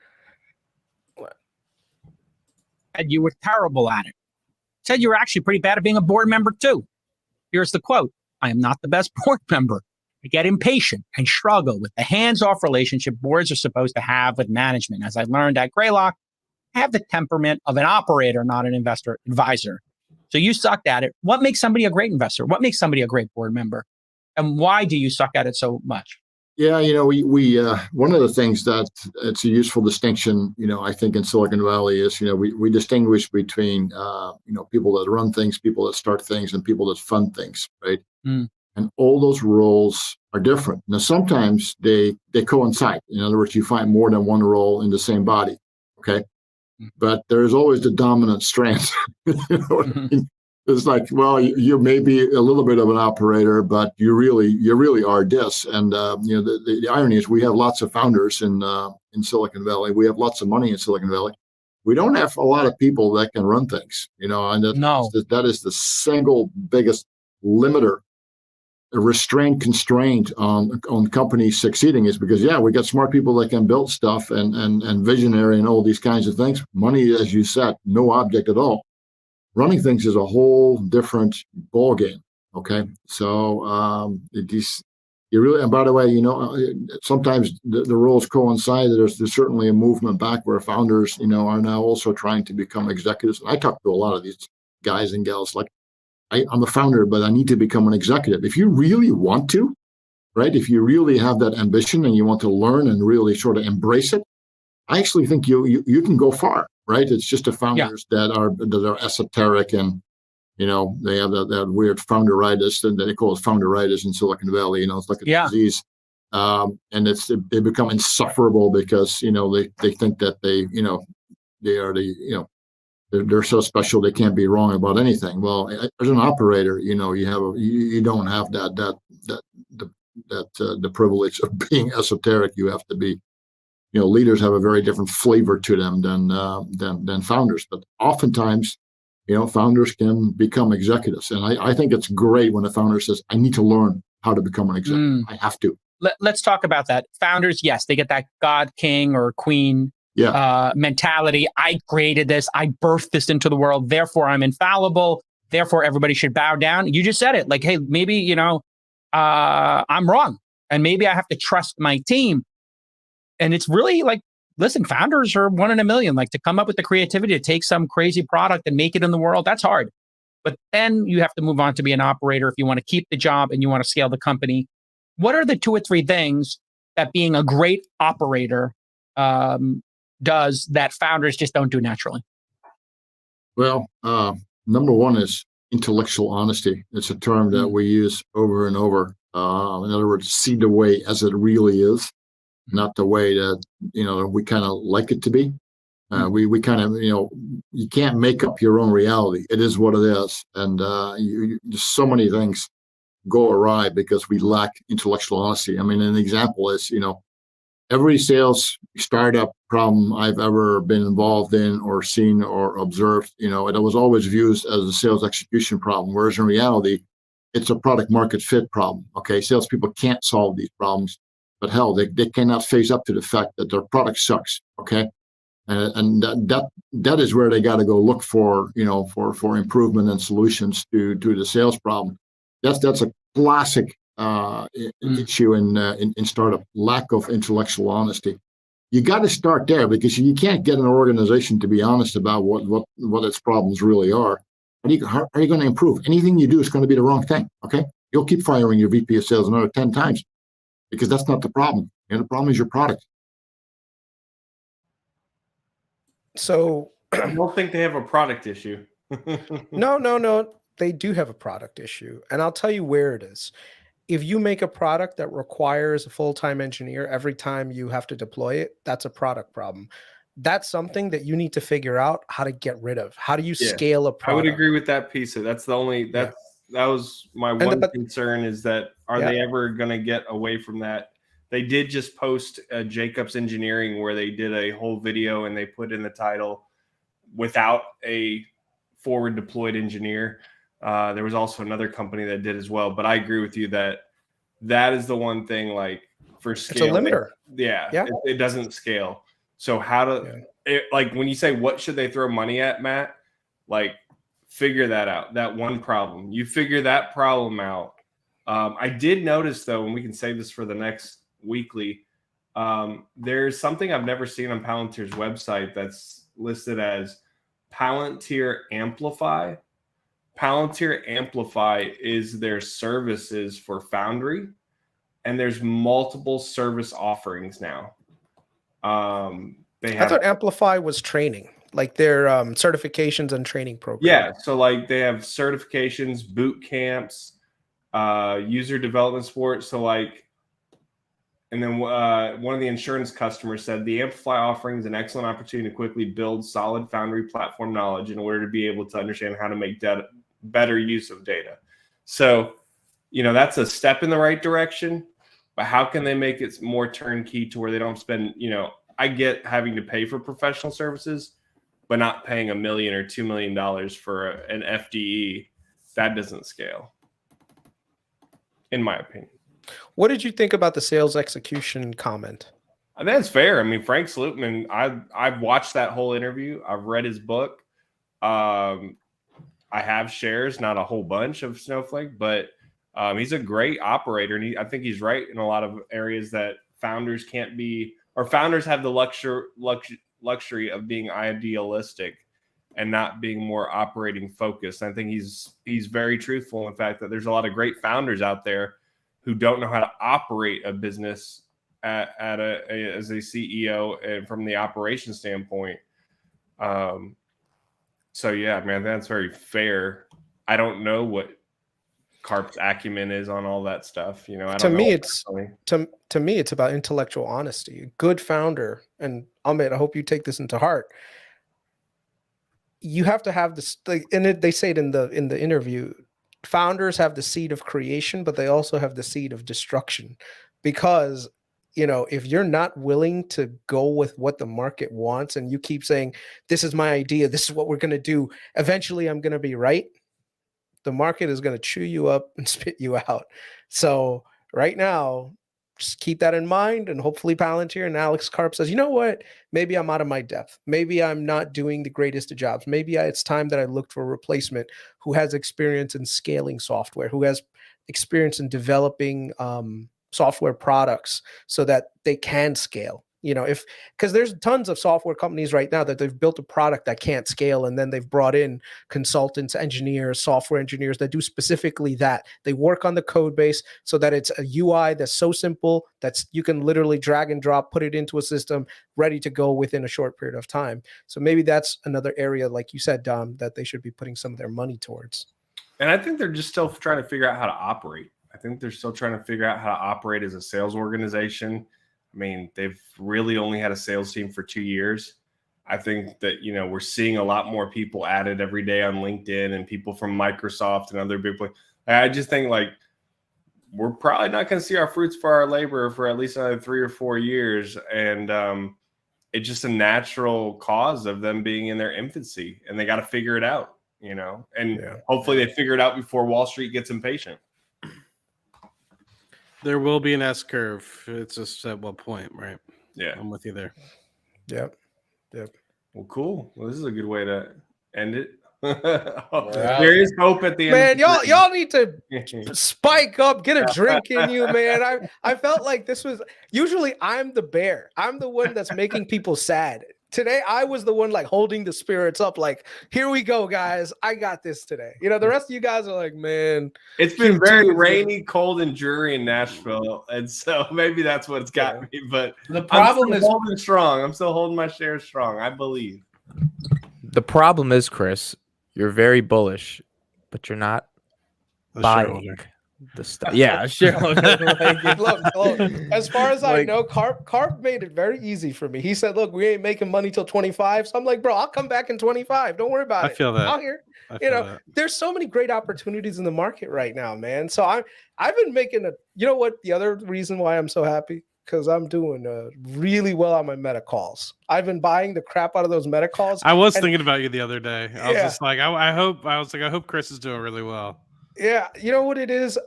And you were terrible at it. Said you were actually pretty bad at being a board member too. Here's the quote. I am not the best board member. I get impatient and struggle with the hands-off relationship boards are supposed to have with management. As I learned at Greylock, I have the temperament of an operator, not an investor advisor. So you sucked at it. What makes somebody a great investor? What makes somebody a great board member? And why do you suck at it so much? Yeah, we one of the things that it's a useful distinction, I think in Silicon Valley is, we distinguish between, people that run things, people that start things, and people that fund things, right? Mm. And all those roles are different. Now, sometimes they coincide. In other words, you find more than one role in the same body, okay? But there's always the dominant strand. You know what I mean? It's like, well, you may be a little bit of an operator, but you really are this. And the irony is, we have lots of founders in Silicon Valley. We have lots of money in Silicon Valley. We don't have a lot of people that can run things, and that is the single biggest limiter, constraint on companies succeeding is because we got smart people that can build stuff and visionary and all these kinds of things. Money, as you said, no object at all. Running things is a whole different ball game. Okay, so you really, and by the way, sometimes the roles coincide. There's certainly a movement back where founders, are now also trying to become executives. I talk to a lot of these guys and gals like, I'm a founder, but I need to become an executive. If you really want to, right? If you really have that ambition and you want to learn and really sort of embrace it, I actually think you can go far. right? It's just the founders that are esoteric and, you know, they have that weird founderitis, and they call it founderitis in Silicon Valley. You know, it's like a disease, and they become insufferable because, you know, they think that they are the, you know, they're so special they can't be wrong about anything. Well, as an operator, you know, you don't have the privilege of being esoteric. You have to be, you know, leaders have a very different flavor to them than founders. But oftentimes, you know, founders can become executives, and I think it's great when a founder says, "I need to learn how to become an executive. I have to." Let's talk about that. Founders, yes, they get that God, king, or queen mentality. I created this. I birthed this into the world. Therefore, I'm infallible. Therefore, everybody should bow down. You just said it. Like, hey, maybe, you know, I'm wrong. And maybe I have to trust my team. And it's really like, listen, founders are 1 in a million. Like, to come up with the creativity to take some crazy product and make it in the world, that's hard. But then you have to move on to be an operator if you want to keep the job and you want to scale the company. What are the 2 or 3 things that being a great operator does that founders just don't do naturally? Well, number one is intellectual honesty. It's a term that we use over and over. In other words, see the way as it really is, not the way that, you know, we kind of like it to be. We kind of, you know, you can't make up your own reality. It is what it is. And just so many things go awry because we lack intellectual honesty. I mean, an example is, you know, every sales startup problem I've ever been involved in or seen or observed, you know, it was always viewed as a sales execution problem, whereas in reality, it's a product market fit problem. Okay, salespeople can't solve these problems, but hell, they cannot face up to the fact that their product sucks. Okay, and that is where they got to go look for, you know, for improvement and solutions to the sales problem. That's a classic issue in startup, lack of intellectual honesty. You got to start there because you can't get an organization to be honest about what its problems really are. How are you going to improve? Anything you do is going to be the wrong thing. Okay, you'll keep firing your VP of sales another 10 times because that's not the problem. And the problem is your product. So I don't think they have a product issue. No. They do have a product issue. And I'll tell you where it is. If you make a product that requires a full-time engineer every time you have to deploy it, that's a product problem. That's something that you need to figure out how to get rid of. How do you scale a product? I would agree with that piece. That's the only, that was my one concern, is that are they ever going to get away from that? They did just post Jacobs Engineering, where they did a whole video and they put in the title without a forward deployed engineer. There was also another company that did as well, but I agree with you that is the one thing, like, for scale. It's a limiter. It doesn't scale. So how to, like, when you say what should they throw money at, Matt, like, figure that out. That one problem. You figure that problem out. I did notice, though, and we can save this for the next weekly, there's something I've never seen on Palantir's website that's listed as Palantir Amplify. Palantir Amplify is their services for Foundry, and there's multiple service offerings now. I thought Amplify was training, like their certifications and training program. Yeah, so like they have certifications, boot camps, user development support. So like, and then one of the insurance customers said the Amplify offering is an excellent opportunity to quickly build solid Foundry platform knowledge in order to be able to understand how to make better use of data. So, you know, that's a step in the right direction, but how can they make it more turnkey to where they don't spend, you know, I get having to pay for professional services, but not paying $1 million or $2 million for an FDE. That doesn't scale, in my opinion. What did you think about the sales execution comment? I think it's fair. I mean, Frank Slootman, I've watched that whole interview. I've read his book. I have shares, not a whole bunch of Snowflake, but he's a great operator. And I think he's right in a lot of areas that founders can't be, or founders have the luxury of being idealistic and not being more operating focused. I think he's very truthful in the fact that there's a lot of great founders out there who don't know how to operate a business as a CEO and from the operation standpoint. So yeah, man, that's very fair. I don't know what Carp's acumen is on all that stuff. You know, I To don't me, know. it's to me, it's about intellectual honesty. A good founder, and Ahmed, I hope you take this into heart. You have to have this, like, and they say it in the interview. Founders have the seed of creation, but they also have the seed of destruction, because if you're not willing to go with what the market wants, and you keep saying, "This is my idea. This is what we're going to do. Eventually, I'm going to be right." The market is going to chew you up and spit you out. So right now, just keep that in mind. And hopefully Palantir and Alex Karp says, you know what? Maybe I'm out of my depth. Maybe I'm not doing the greatest of jobs. Maybe it's time that I looked for a replacement who has experience in scaling software, who has experience in developing software products so that they can scale. Because there's tons of software companies right now that they've built a product that can't scale, and then they've brought in consultants, engineers, software engineers that do specifically that. They work on the code base so that it's a UI that's so simple that you can literally drag and drop, put it into a system, ready to go within a short period of time. So maybe that's another area, like you said, Dom, that they should be putting some of their money towards. And I think they're just still trying to figure out how to operate. I think they're still trying to figure out how to operate as a sales organization. I mean, they've really only had a sales team for 2 years. I think that, we're seeing a lot more people added every day on LinkedIn, and people from Microsoft and other big places. I just think, like, we're probably not going to see our fruits for our labor for at least another 3 or 4 years. And it's just a natural cause of them being in their infancy, and they got to figure it out, and hopefully they figure it out before Wall Street gets impatient. There will be an S curve. It's just at what point, right? Yeah. I'm with you there. Yep. Well, cool. Well, this is a good way to end it. There is hope at the end. Man, y'all need to spike up, get a drink in you, man. I felt like this was, usually I'm the bear. I'm the one that's making people sad. Today, I was the one like holding the spirits up, like, here we go, guys. I got this today. The rest of you guys are like, man. It's been very rainy, cold, and dreary in Nashville. And so maybe that's what's got me. But the problem is holding strong. I'm still holding my shares strong. I believe. The problem is, Chris, you're very bullish, but you're not buying the stuff. Yeah, sure. Look, as far as I know, Carp made it very easy for me. He said, look, we ain't making money till 25. So I'm like, bro, I'll come back in 25. Don't worry about it. I feel that. Out here. There's so many great opportunities in the market right now, man. So I've been making the other reason why I'm so happy? Because I'm doing really well on my meta calls. I've been buying the crap out of those meta calls. I was thinking about you the other day. I was just like, I hope Chris is doing really well. Yeah, you know what it is?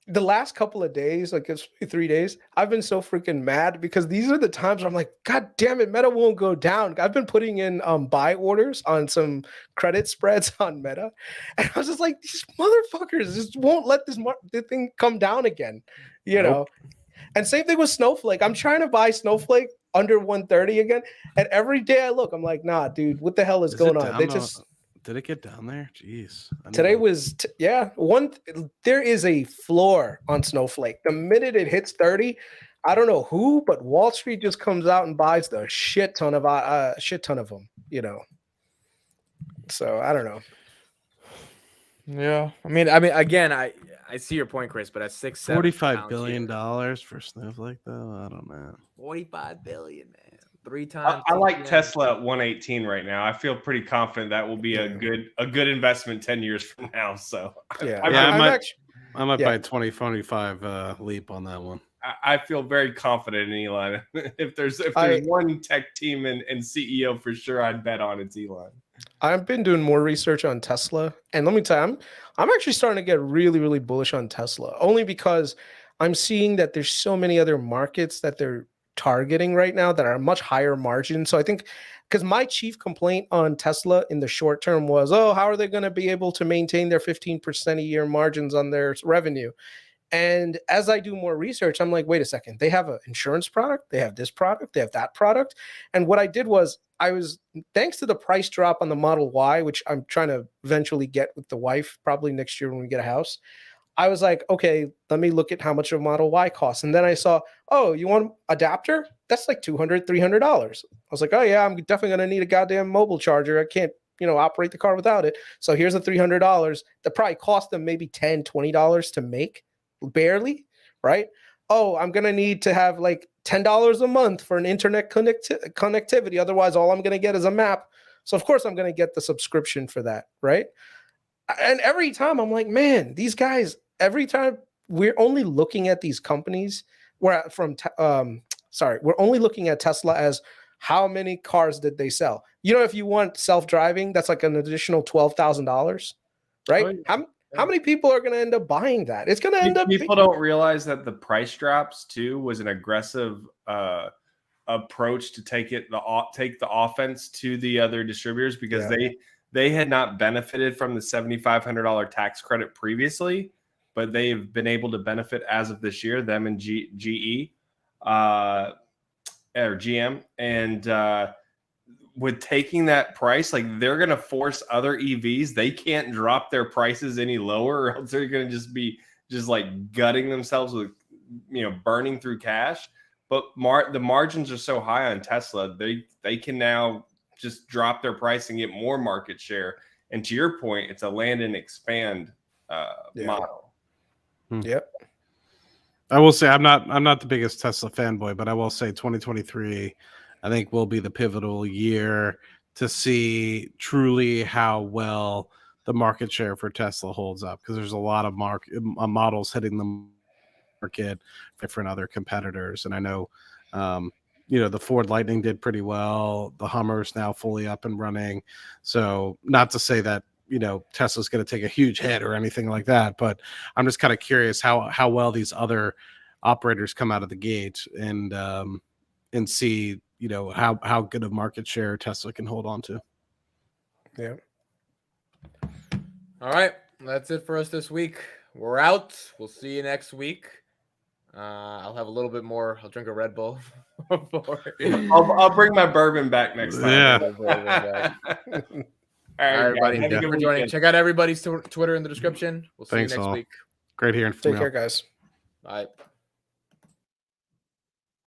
The last couple of days, like it's 3 days, I've been so freaking mad because these are the times where I'm like, God damn it, Meta won't go down. I've been putting in buy orders on some credit spreads on Meta. And I was just like, these motherfuckers just won't let this thing come down again, know? And same thing with Snowflake. I'm trying to buy Snowflake under 130 again. And every day I look, I'm like, nah, dude, what the hell is going on? They just... Did it get down there? Jeez. Today was, there is a floor on Snowflake. The minute it hits 30, I don't know who, but Wall Street just comes out and buys the shit ton of them, So I don't know. Yeah. I mean, again, I see your point, Chris, but at $45 billion for Snowflake, though? I don't know. 45 billion, man. 3 times. I like Tesla at 118 right now. I feel pretty confident that will be a good investment 10 years from now. So I might buy a 2025 leap on that one. I feel very confident in Elon. if there's one tech team and CEO for sure, I'd bet on it's Elon. I've been doing more research on Tesla, and let me tell you, I'm actually starting to get really, really bullish on Tesla, only because I'm seeing that there's so many other markets that they're targeting right now that are much higher margin. So I think, because my chief complaint on Tesla in the short term was, how are they going to be able to maintain their 15% a year margins on their revenue? And as I do more research, I'm like, wait a second, they have an insurance product, they have this product, they have that product. And what I did was, thanks to the price drop on the Model Y, which I'm trying to eventually get with the wife, probably next year when we get a house, I was like, okay, let me look at how much a Model Y costs. And then I saw, oh, you want adapter? That's like $200, $300. I was like, oh yeah, I'm definitely going to need a goddamn mobile charger. I can't, operate the car without it. So here's the $300 that probably cost them maybe $10, $20 to make, barely, right? Oh, I'm going to need to have like $10 a month for an internet connectivity. Otherwise, all I'm going to get is a map. So of course I'm going to get the subscription for that, right? And every time I'm like, man, these guys, every time we're only looking at these companies, we're only looking at Tesla as how many cars did they sell? If you want self-driving, that's like an additional $12,000, right? Oh, yeah. How many people are going to end up buying that? It's going to end up. People don't realize that the price drops too was an aggressive approach to take the offense to the other distributors, because they had not benefited from the $7,500 tax credit previously, but they've been able to benefit as of this year, them and GE or GM. And with taking that price, like, they're going to force other EVs. They can't drop their prices any lower, or else they're going to be like gutting themselves with, burning through cash. But the margins are so high on Tesla, they can now just drop their price and get more market share. And to your point, it's a land and expand model. Yep. I will say I'm not the biggest Tesla fanboy, but I will say 2023, I think, will be the pivotal year to see truly how well the market share for Tesla holds up, because there's a lot of models hitting the market, different other competitors. And I know, the Ford Lightning did pretty well. The Hummer's now fully up and running. So not to say that, Tesla's going to take a huge hit or anything like that, but I'm just kind of curious how well these other operators come out of the gate, and see, how good a market share Tesla can hold on to. Yeah. All right. That's it for us this week. We're out. We'll see you next week. I'll have a little bit more. I'll drink a Red Bull. I'll bring my bourbon back next time. Yeah. All right, everybody. Have a Thank you good for joining. weekend. Check out everybody's Twitter in the description. We'll see Thanks you next all. week. Great hearing from Take you. care, guys. Bye.